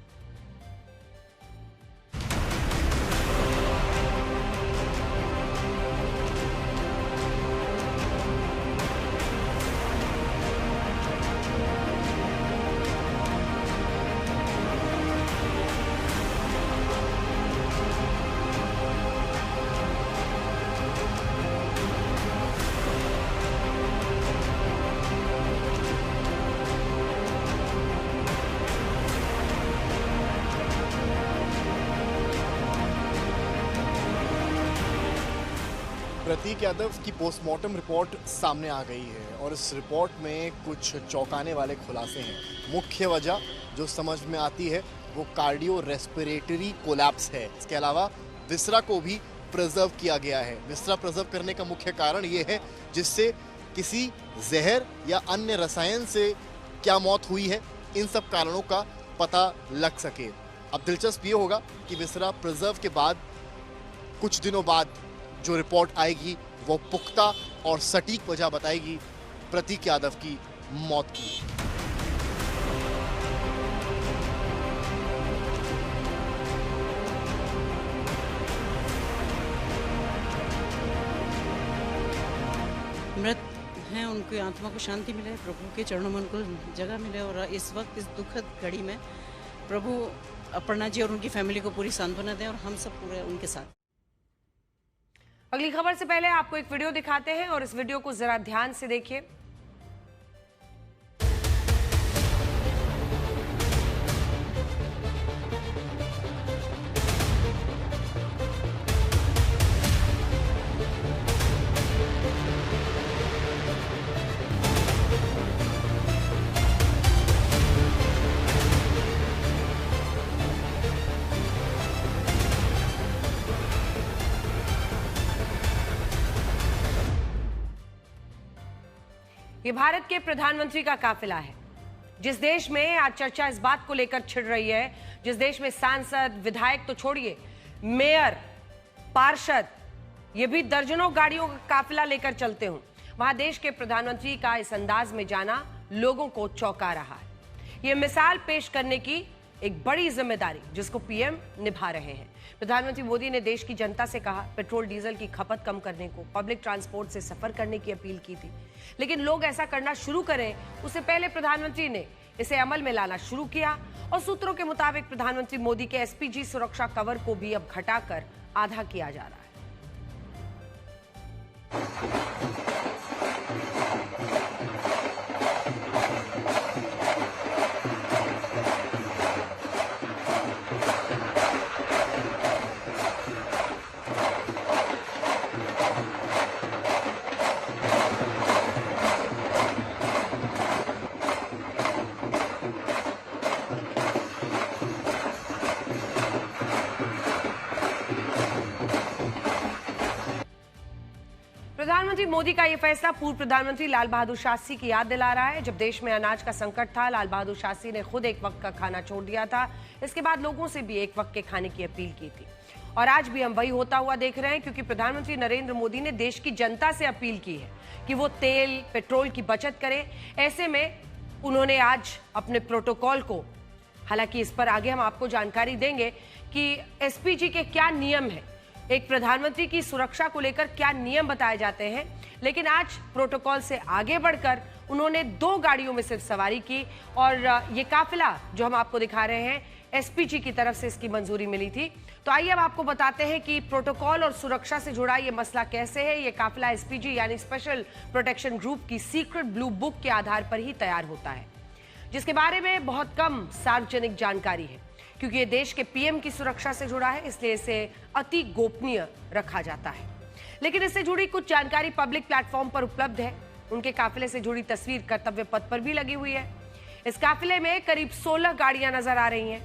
प्रतीक यादव की पोस्टमार्टम रिपोर्ट सामने आ गई है और इस रिपोर्ट में कुछ चौंकाने वाले खुलासे हैं। मुख्य वजह जो समझ में आती है वो कार्डियो रेस्पिरेटरी कोलैप्स है। इसके अलावा विसरा को भी प्रिजर्व किया गया है। विसरा प्रिजर्व करने का मुख्य कारण ये है जिससे किसी जहर या अन्य रसायन से क्या मौत हुई है, इन सब कारणों का पता लग सके। अब दिलचस्प ये होगा कि विसरा प्रिजर्व के बाद कुछ दिनों बाद जो रिपोर्ट आएगी वो पुख्ता और सटीक वजह बताएगी प्रतीक यादव की मौत की। मृत हैं उनकी आत्मा को शांति मिले, प्रभु के चरणों में उनको जगह मिले और इस वक्त इस दुखद घड़ी में प्रभु अपर्णा जी और उनकी फैमिली को पूरी सांत्वना दें और हम सब पूरे उनके साथ। अगली खबर से पहले आपको एक वीडियो दिखाते हैं और इस वीडियो को जरा ध्यान से देखिए। ये भारत के प्रधानमंत्री का काफिला है। जिस देश में आज चर्चा इस बात को लेकर छिड़ रही है, जिस देश में सांसद विधायक तो छोड़िए, मेयर, पार्षद ये भी दर्जनों गाड़ियों का काफिला लेकर चलते हों, वहां देश के प्रधानमंत्री का इस अंदाज में जाना लोगों को चौंका रहा है। ये मिसाल पेश करने की एक बड़ी जिम्मेदारी जिसको पीएम निभा रहे हैं। प्रधानमंत्री मोदी ने देश की जनता से कहा, पेट्रोल डीजल की खपत कम करने को, पब्लिक ट्रांसपोर्ट से सफर करने की अपील की थी, लेकिन लोग ऐसा करना शुरू करें उससे पहले प्रधानमंत्री ने इसे अमल में लाना शुरू किया और सूत्रों के मुताबिक प्रधानमंत्री मोदी के एसपीजी सुरक्षा कवर को भी अब घटाकर आधा किया जा रहा है। प्रधानमंत्री मोदी का यह फैसला पूर्व प्रधानमंत्री लाल बहादुर शास्त्री की याद दिला रहा है। जब देश में अनाज का संकट था, लाल बहादुर शास्त्री ने खुद एक वक्त का खाना छोड़ दिया था। इसके बाद लोगों से भी एक वक्त के खाने की अपील की थी और आज भी हम वही होता हुआ देख रहे हैं, क्योंकि प्रधानमंत्री नरेंद्र मोदी ने देश की जनता से अपील की है कि वो तेल, पेट्रोल की बचत करें। ऐसे में उन्होंने आज अपने प्रोटोकॉल को, हालांकि इस पर आगे हम आपको जानकारी देंगे कि एसपीजी के क्या नियम है, एक प्रधानमंत्री की सुरक्षा को लेकर क्या नियम बताए जाते हैं, लेकिन आज प्रोटोकॉल से आगे बढ़कर उन्होंने 2 गाड़ियों में सिर्फ सवारी की और ये काफिला जो हम आपको दिखा रहे हैं, एसपीजी की तरफ से इसकी मंजूरी मिली थी। तो आइए अब आपको बताते हैं कि प्रोटोकॉल और सुरक्षा से जुड़ा ये मसला कैसे है। ये काफिला एसपीजी यानी स्पेशल प्रोटेक्शन ग्रुप की सीक्रेट ब्लू बुक के आधार पर ही तैयार होता है, जिसके बारे में बहुत कम सार्वजनिक जानकारी है, क्योंकि ये देश के पीएम की सुरक्षा से जुड़ा है, इसलिए इसे अति गोपनीय रखा जाता है। लेकिन इससे जुड़ी कुछ जानकारी पब्लिक प्लेटफॉर्म पर उपलब्ध है। उनके काफिले से जुड़ी तस्वीर कर्तव्य पथ पर भी लगी हुई है। इस काफिले में करीब 16 गाड़ियां नजर आ रही हैं।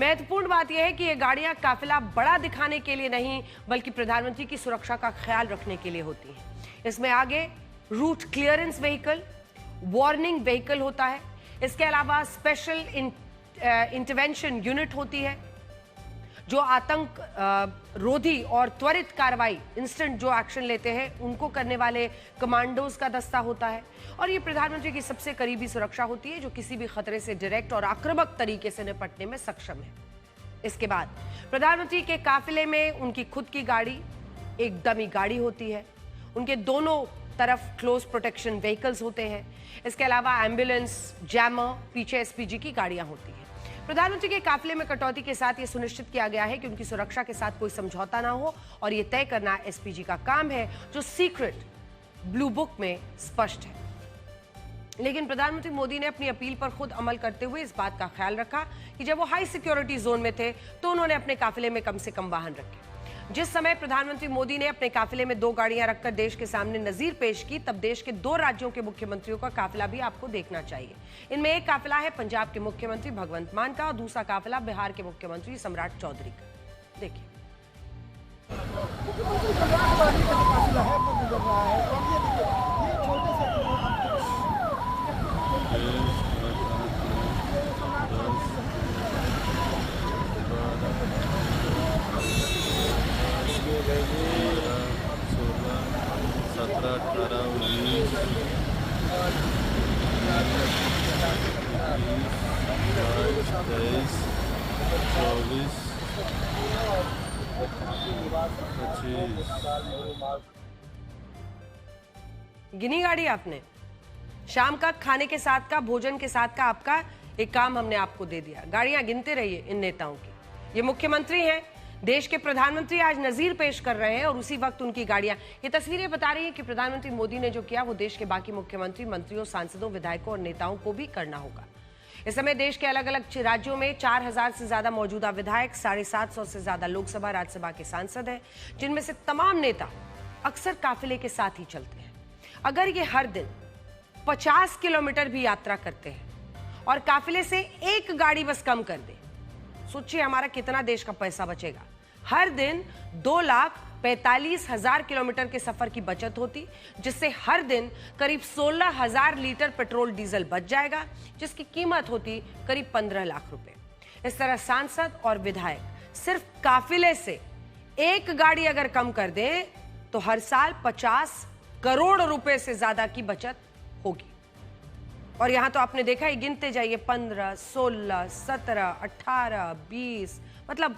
महत्वपूर्ण बात यह है कि ये गाड़ियां काफिला बड़ा दिखाने के लिए नहीं, बल्कि प्रधानमंत्री की सुरक्षा का ख्याल रखने के लिए होती हैं। इसमें आगे route clearance vehicle, warning vehicle होता है। इसके अलावा स्पेशल इंटरवेंशन यूनिट होती है जो आतंक रोधी और त्वरित कार्रवाई, इंस्टेंट जो एक्शन लेते हैं उनको करने वाले कमांडोज का दस्ता होता है। और ये प्रधानमंत्री की सबसे करीबी सुरक्षा होती है जो किसी भी खतरे से डायरेक्ट और आक्रामक तरीके से निपटने में सक्षम है। इसके बाद प्रधानमंत्री के काफिले में उनकी खुद की गाड़ी, एक डमी गाड़ी होती है। उनके दोनों तरफ क्लोज प्रोटेक्शन व्हीकल्स होते हैं। इसके अलावा एम्बुलेंस, जैमर, पीछे एसपीजी की गाड़ियां होती हैं। प्रधानमंत्री के काफिले में कटौती के साथ यह सुनिश्चित किया गया है कि उनकी सुरक्षा के साथ कोई समझौता ना हो और यह तय करना एसपीजी का काम है, जो सीक्रेट ब्लू बुक में स्पष्ट है। लेकिन प्रधानमंत्री मोदी ने अपनी अपील पर खुद अमल करते हुए इस बात का ख्याल रखा कि जब वो हाई सिक्योरिटी जोन में थे तो उन्होंने अपने काफिले में कम से कम वाहन रखे। जिस समय प्रधानमंत्री मोदी ने अपने काफिले में 2 गाड़ियां रखकर देश के सामने नजीर पेश की, तब देश के 2 राज्यों के मुख्यमंत्रियों का काफिला भी आपको देखना चाहिए। इनमें एक काफिला है पंजाब के मुख्यमंत्री भगवंत मान का और दूसरा काफिला बिहार के मुख्यमंत्री सम्राट चौधरी का। देखिए। गिनी गाड़ी आपने? शाम का खाने के साथ का, भोजन के साथ का आपका एक काम हमने आपको दे दिया। गाड़ियां गिनते रहिए इन नेताओं की। ये मुख्यमंत्री हैं, देश के प्रधानमंत्री आज नजीर पेश कर रहे हैं और उसी वक्त उनकी गाड़ियां। ये तस्वीरें बता रही हैं कि प्रधानमंत्री मोदी ने जो किया वो देश के बाकी मुख्यमंत्री, मंत्रियों, सांसदों, विधायकों और नेताओं को भी करना होगा। इस समय देश के अलग अलग राज्यों में 4000 से ज्यादा मौजूदा विधायक, 750 से ज्यादा लोकसभा, राज्यसभा के सांसद हैं, जिनमें से तमाम नेता अक्सर काफिले के साथ ही चलते हैं। अगर ये हर दिन 50 किलोमीटर भी यात्रा करते हैं और काफिले से एक गाड़ी बस कम कर दे, सोचिए हमारा कितना देश का पैसा बचेगा। हर दिन 2,45,000 किलोमीटर के सफर की बचत होती, जिससे हर दिन करीब 16,000 लीटर पेट्रोल डीजल बच जाएगा, जिसकी कीमत होती करीब 15 लाख रुपए। इस तरह सांसद और विधायक सिर्फ काफिले से एक गाड़ी अगर कम कर दें तो हर साल 50 करोड़ रुपए से ज्यादा की बचत होगी। और यहां तो आपने देखा ही, गिनते जाइए, 15, 16, 17, 18, 20, मतलब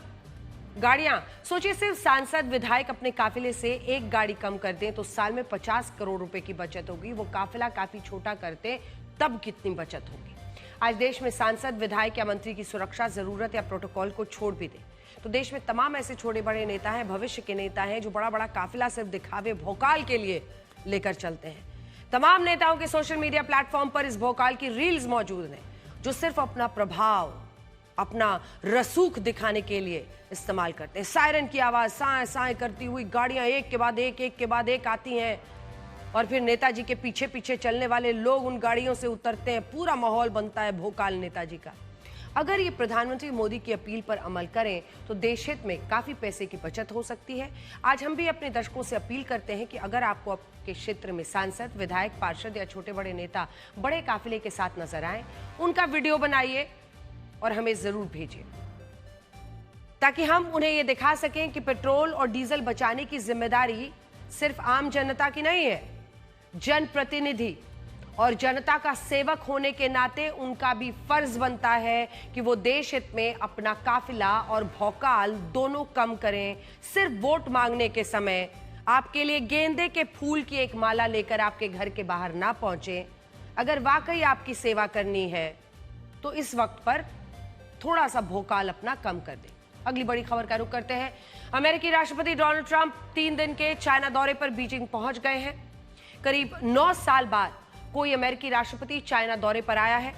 गाड़ियां। सोचिए सिर्फ सांसद विधायक अपने काफिले से एक गाड़ी कम कर दें तो साल में 50 करोड़ रुपए की बचत होगी। वो काफिला काफी छोटा करते तब कितनी बचत होगी। आज देश में सांसद, विधायक या मंत्री की सुरक्षा, जरूरत या प्रोटोकॉल को छोड़ भी दे तो देश में तमाम ऐसे छोटे बड़े नेता हैं, भविष्य के नेता हैं, जो बड़ा बड़ा काफिला सिर्फ दिखावे, भौकाल के लिए लेकर चलते हैं। तमाम नेताओं के सोशल मीडिया प्लेटफॉर्म पर इस भौकाल की रील्स मौजूद हैं, जो सिर्फ अपना प्रभाव, अपना रसूख दिखाने के लिए इस्तेमाल करते हैं। सायरन की आवाज साए साए करती हुई गाड़ियां एक के बाद एक आती हैं और फिर नेताजी के पीछे पीछे चलने वाले लोग उन गाड़ियों से उतरते हैं। पूरा माहौल बनता है भोकाल नेताजी का। अगर ये प्रधानमंत्री मोदी की अपील पर अमल करें तो देश हित में काफी पैसे की बचत हो सकती है। आज हम भी अपने दर्शकों से अपील करते हैं कि अगर आपको आपके क्षेत्र में सांसद, विधायक, पार्षद या छोटे बड़े नेता बड़े काफिले के साथ नजर आए, उनका वीडियो बनाइए और हमें जरूर भेजिए, ताकि हम उन्हें यह दिखा सकें कि पेट्रोल और डीजल बचाने की जिम्मेदारी सिर्फ आम जनता की नहीं है। जनप्रतिनिधि और जनता का सेवक होने के नाते उनका भी फर्ज बनता है कि वो देश हित में अपना काफिला और भौकाल दोनों कम करें। सिर्फ वोट मांगने के समय आपके लिए गेंदे के फूल की एक माला लेकर आपके घर के बाहर ना पहुंचे। अगर वाकई आपकी सेवा करनी है तो इस वक्त पर थोड़ा सा भौकाल अपना कम कर दें। अगली बड़ी खबर का रुख करते हैं। अमेरिकी राष्ट्रपति डोनाल्ड ट्रंप 3 दिन के चाइना दौरे पर बीजिंग पहुंच गए हैं। करीब 9 साल बाद कोई अमेरिकी राष्ट्रपति चाइना दौरे पर आया है।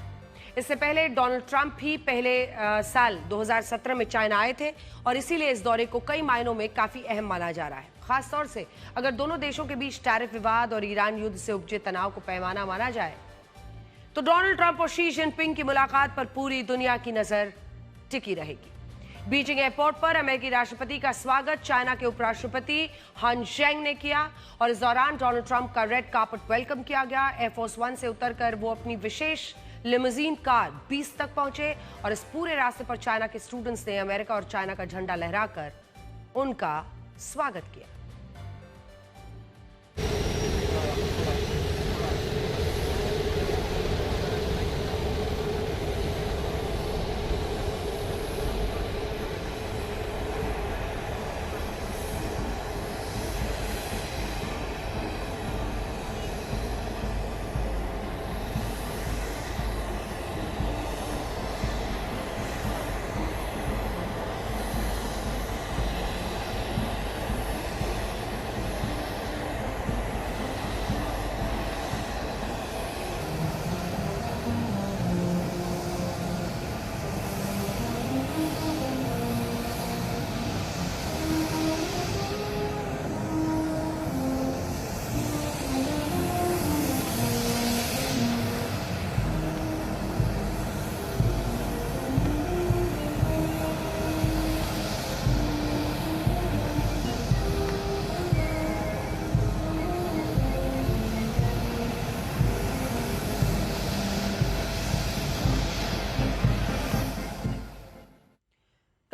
इससे पहले डोनाल्ड ट्रंप ही पहले साल 2017 में चाइना आए थे और इसीलिए इस दौरे को कई मायनों में काफी अहम माना जा रहा है। खासतौर से अगर दोनों देशों के बीच टैरिफ विवाद और ईरान युद्ध से उपजे तनाव को पैमाना माना जाए तो डोनाल्ड ट्रंप और शी जिनपिंग की मुलाकात पर पूरी दुनिया की नजर टिकी रहेगी। बीजिंग एयरपोर्ट पर अमेरिकी राष्ट्रपति का स्वागत चाइना के उपराष्ट्रपति हान जेंग ने किया और इस दौरान डोनाल्ड ट्रंप का रेड कार्पेट वेलकम किया गया। एयरफोर्स 1 से उतरकर वो अपनी विशेष लिमोजीन कार 20 तक पहुंचे और इस पूरे रास्ते पर चाइना के स्टूडेंट्स ने अमेरिका और चाइना का झंडा लहराकर उनका स्वागत किया।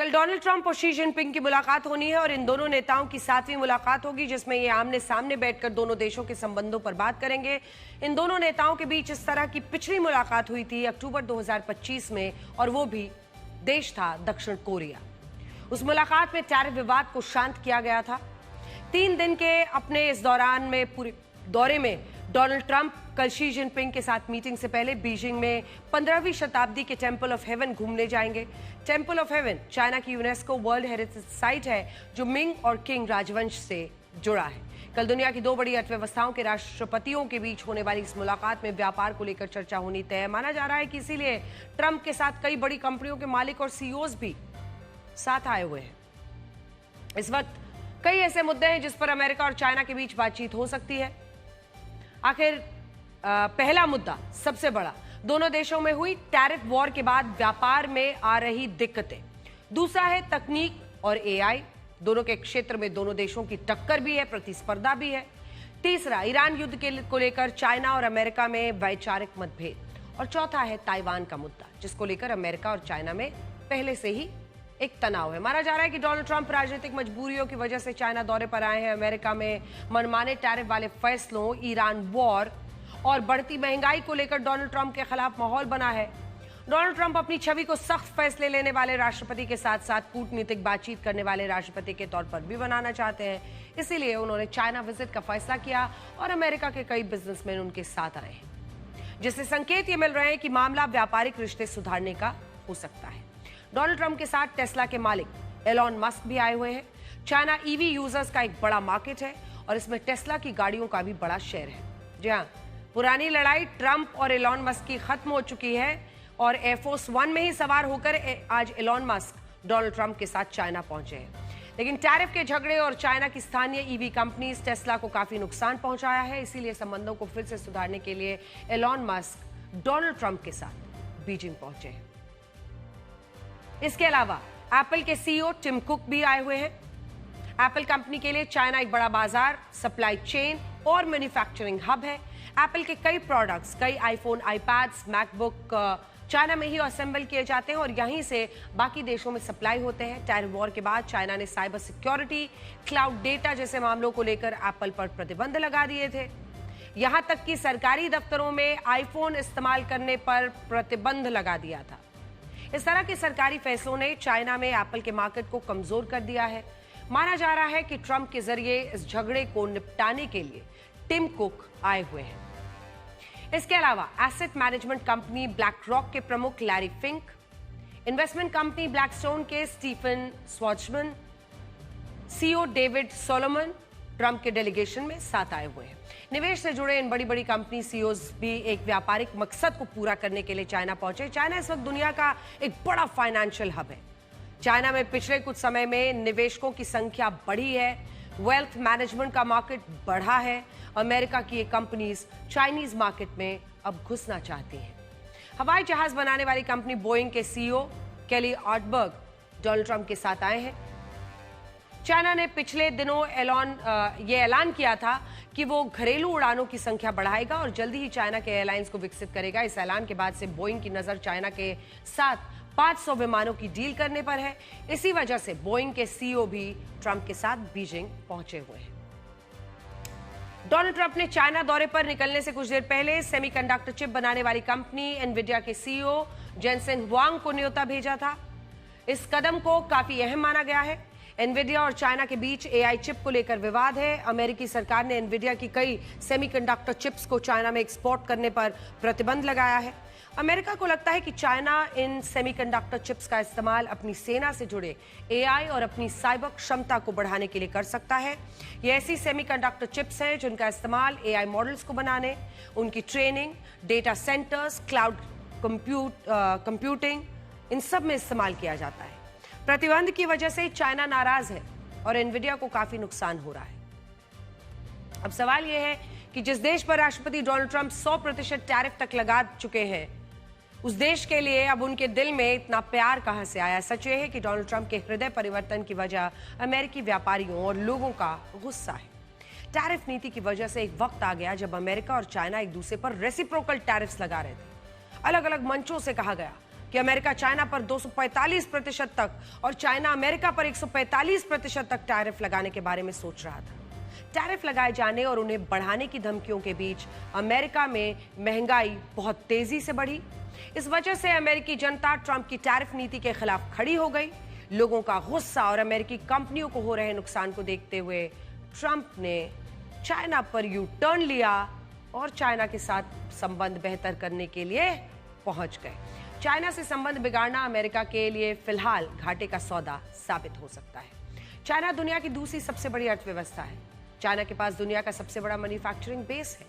कल डोनाल्ड ट्रंप और शी जिनपिंग की मुलाकात होनी है और इन दोनों नेताओं की 7वीं मुलाकात होगी, जिसमें ये आमने सामने बैठकर दोनों देशों के संबंधों पर बात करेंगे। इन दोनों नेताओं के बीच इस तरह की पिछली मुलाकात हुई थी अक्टूबर 2025 में, और वो भी देश था दक्षिण कोरिया। उस मुलाकात में टैरिफ विवाद को शांत किया गया था। 3 दिन के अपने इस पूरे दौरे में डोनाल्ड ट्रंप कल शी जिनपिंग के साथ मीटिंग से पहले बीजिंग में 15वीं शताब्दी के टेंपल ऑफ हेवन घूमने जाएंगे। टेंपल ऑफ हेवन चाइना की यूनेस्को वर्ल्ड हेरिटेज साइट है, जो मिंग और किंग राजवंश से जुड़ा है। कल दुनिया की 2 बड़ी अर्थव्यवस्थाओं के राष्ट्रपतियों के बीच होने वाली इस मुलाकात में व्यापार को लेकर चर्चा होनी तय। माना जा रहा है कि इसीलिए ट्रंप के साथ कई बड़ी कंपनियों के मालिक और सीईओज भी साथ आए हुए हैं। इस वक्त कई ऐसे मुद्दे हैं जिस पर अमेरिका और चाइना के बीच बातचीत हो सकती है। आखिर पहला मुद्दा सबसे बड़ा, दोनों देशों में हुई टैरिफ वॉर के बाद व्यापार में आ रही दिक्कतें। दूसरा है तकनीक और एआई, दोनों के क्षेत्र में दोनों देशों की टक्कर भी है, प्रतिस्पर्धा भी है। तीसरा ईरान युद्ध को लेकर चाइना और अमेरिका में वैचारिक मतभेद। और चौथा है ताइवान का मुद्दा, जिसको लेकर अमेरिका और चाइना में पहले से ही एक तनाव है। माना जा रहा है कि डोनाल्ड ट्रंप राजनीतिक मजबूरियों की वजह से चाइना दौरे पर आए हैं। अमेरिका में मनमाने टैरिफ वाले फैसलों, ईरान वॉर और बढ़ती महंगाई को लेकर डोनाल्ड ट्रंप के खिलाफ माहौल बना है। डोनाल्ड ट्रंप अपनी छवि को सख्त फैसले लेने वाले राष्ट्रपति के साथ साथ कूटनीतिक बातचीत करने वाले राष्ट्रपति के तौर पर भी बनाना चाहते हैं। इसीलिए उन्होंने चाइना विजिट का फैसला किया और अमेरिका के कई बिजनेसमैन उनके साथ आए हैं, जिससे संकेत ये मिल रहे हैं कि मामला व्यापारिक रिश्ते सुधारने का हो सकता है। डोनाल्ड ट्रंप के साथ टेस्ला के मालिक एलॉन मस्क भी आए हुए हैं। चाइना ईवी यूजर्स का एक बड़ा मार्केट है और इसमें टेस्ला की गाड़ियों का भी बड़ा शेयर है। जी हाँ, पुरानी लड़ाई ट्रंप और एलॉन मस्क की खत्म हो चुकी है और एयरफोर्स 1 में ही सवार होकर आज एलॉन मस्क डोनाल्ड ट्रंप के साथ चाइना पहुंचे हैं। लेकिन टैरिफ के झगड़े और चाइना की स्थानीय ईवी कंपनीज टेस्ला को काफी नुकसान पहुंचाया है। इसीलिए संबंधों को फिर से सुधारने के लिए एलॉन मस्क डोनाल्ड ट्रंप के साथ बीजिंग पहुंचे हैं। इसके अलावा एप्पल के सीईओ टिम कुक भी आए हुए हैं। एप्पल कंपनी के लिए चाइना एक बड़ा बाजार, सप्लाई चेन और मैन्युफैक्चरिंग हब है। एप्पल के कई प्रोडक्ट्स, कई आईफोन, आईपैड्स, मैकबुक चाइना में ही असेंबल किए जाते हैं और यहीं से बाकी देशों में सप्लाई होते हैं। टैरिफ वॉर के बाद चाइना ने साइबर सिक्योरिटी, क्लाउड डेटा जैसे मामलों को लेकर एप्पल पर प्रतिबंध लगा दिए थे। यहां तक कि सरकारी दफ्तरों में आईफोन इस्तेमाल करने पर प्रतिबंध लगा दिया था। इस तरह के सरकारी फैसलों ने चाइना में एप्पल के मार्केट को कमजोर कर दिया है। माना जा रहा है कि ट्रंप के जरिए इस झगड़े को निपटाने के लिए टिम कुक आए हुए हैं। इसके अलावा asset management company BlackRock के प्रमुख Larry Fink, investment company Blackstone के Stephen Schwarzman, CEO David Solomon Trump के डेलीगेशन में साथ आए हुए हैं। निवेश से जुड़े इन बड़ी बड़ी कंपनी सीईओज भी एक व्यापारिक मकसद को पूरा करने के लिए चाइना पहुंचे। चाइना इस वक्त दुनिया का एक बड़ा फाइनेंशियल हब है। चाइना में पिछले कुछ समय में निवेशकों की संख्या बढ़ी है, वेल्थ मैनेजमेंट का मार्केट बढ़ा है। अमेरिका की ये कंपनीज चाइनीज मार्केट में अब घुसना चाहती हैं। हवाई जहाज बनाने वाली कंपनी बोइंग के सीईओ केली ऑटबर्ग डोनाल्ड ट्रंप के साथ आए हैं। चाइना ने पिछले दिनों ये ऐलान किया था कि वो घरेलू उड़ानों की संख्या बढ़ाएगा और जल्दी ही चाइना के एयरलाइंस को विकसित करेगा। इस ऐलान के बाद से बोइंग की नजर चाइना के साथ 500 विमानों की डील करने पर है। इसी वजह से बोइंग के सीईओ भी ट्रंप के साथ बीजिंग पहुंचे हुए हैं। डोनाल्ड ट्रंप ने चाइना दौरे पर निकलने से कुछ देर पहले सेमीकंडक्टर चिप बनाने वाली कंपनी एनवीडिया के सीईओ जेनसेन हुआंग को न्योता भेजा था। इस कदम को काफी अहम माना गया है। एनवीडिया और चाइना के बीच एआई चिप को लेकर विवाद है। अमेरिकी सरकार ने एनवीडिया की कई सेमीकंडक्टर चिप्स को चाइना में एक्सपोर्ट करने पर प्रतिबंध लगाया है। अमेरिका को लगता है कि चाइना इन सेमीकंडक्टर चिप्स का इस्तेमाल अपनी सेना से जुड़े एआई और अपनी साइबर क्षमता को बढ़ाने के लिए कर सकता है। ये ऐसी सेमीकंडक्टर चिप्स हैं जिनका इस्तेमाल एआई मॉडल्स को बनाने, उनकी training, data centres, cloud computing, इन सब में इस्तेमाल किया जाता है। प्रतिबंध की वजह से चाइना नाराज है और एनवीडिया को काफी नुकसान हो रहा है। अब सवाल यह है कि जिस देश पर राष्ट्रपति डोनाल्ड ट्रंप 100% टैरिफ तक लगा चुके हैं, उस देश के लिए अब उनके दिल में इतना प्यार कहां से आया। सच ये है कि डोनाल्ड ट्रंप के हृदय परिवर्तन की वजह अमेरिकी व्यापारियों और लोगों का गुस्सा है। टैरिफ नीति की वजह से एक वक्त आ गया जब अमेरिका और चाइना एक दूसरे पर रेसिप्रोकल टैरिफ्स लगा रहे थे। अलग अलग मंचों से कहा गया कि अमेरिका चाइना पर 245% तक और चाइना अमेरिका पर 145% तक टैरिफ लगाने के बारे में सोच रहा था। टैरिफ लगाए जाने और उन्हें बढ़ाने की धमकियों के बीच अमेरिका में महंगाई बहुत तेजी से बढ़ी। इस वजह से अमेरिकी जनता ट्रंप की टैरिफ नीति के खिलाफ खड़ी हो गई। लोगों का गुस्सा और अमेरिकी कंपनियों को हो रहे नुकसान को देखते हुए ट्रंप ने चाइना पर यू टर्न लिया और चाइना के साथ संबंध बेहतर करने के लिए पहुंच गए। चाइना से संबंध बिगाड़ना अमेरिका के लिए फिलहाल घाटे का सौदा साबित हो सकता है। चाइना दुनिया की दूसरी सबसे बड़ी अर्थव्यवस्था है। चाइना के पास दुनिया का सबसे बड़ा मैन्युफैक्चरिंग बेस है,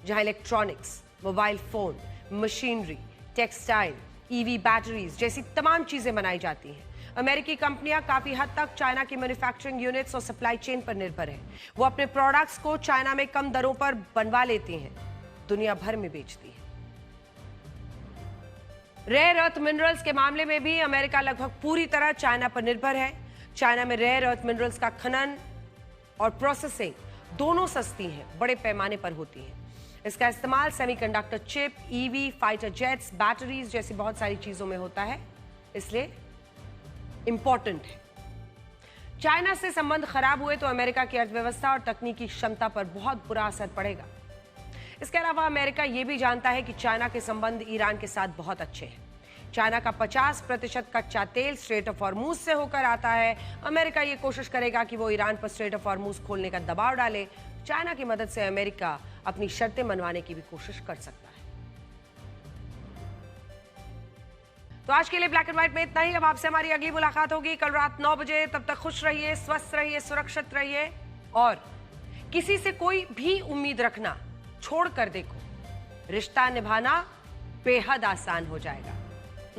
जहां electronics, mobile phone, machinery, textile, EV batteries जैसी तमाम चीजें बनाई जाती हैं। अमेरिकी कंपनियां काफी हद तक चाइना की मैन्युफैक्चरिंग यूनिट्स और सप्लाई चेन पर निर्भर है। वो अपने प्रोडक्ट्स को चाइना में कम दरों पर बनवा लेती हैं, दुनिया भर में बेचती है। रेयर अर्थ मिनरल्स के मामले में भी अमेरिका लगभग पूरी तरह चाइना पर निर्भर है। चाइना में रेयर अर्थ मिनरल्स का खनन और प्रोसेसिंग दोनों सस्ती हैं, बड़े पैमाने पर होती हैं। इसका इस्तेमाल semiconductor chip, EV, fighter jets, batteries जैसी बहुत सारी चीजों में होता है, इसलिए इंपॉर्टेंट है। चाइना से संबंध खराब हुए तो अमेरिका की अर्थव्यवस्था और तकनीकी क्षमता पर बहुत बुरा असर पड़ेगा। इसके अलावा अमेरिका यह भी जानता है कि चाइना के संबंध ईरान के साथ बहुत अच्छे हैं। चाइना का 50% कच्चा तेल स्ट्रेट ऑफ हॉर्मूज से होकर आता है। अमेरिका ये कोशिश करेगा कि वो ईरान पर स्ट्रेट ऑफ हॉर्मूज खोलने का दबाव डाले। चाइना की मदद से अमेरिका अपनी शर्तें मनवाने की भी कोशिश कर सकता है। तो आज के लिए ब्लैक एंड व्हाइट में इतना ही। अब आपसे हमारी अगली मुलाकात होगी कल रात 9 बजे। तब तक खुश रहिए, स्वस्थ रहिए, सुरक्षित रहिए और किसी से कोई भी उम्मीद रखना छोड़ कर देखो, रिश्ता निभाना बेहद आसान हो जाएगा।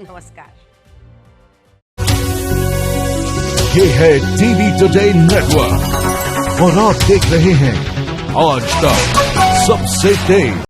नमस्कार। ये है टीवी टुडे नेटवर्क और आप देख रहे हैं आज तक सबसे तेज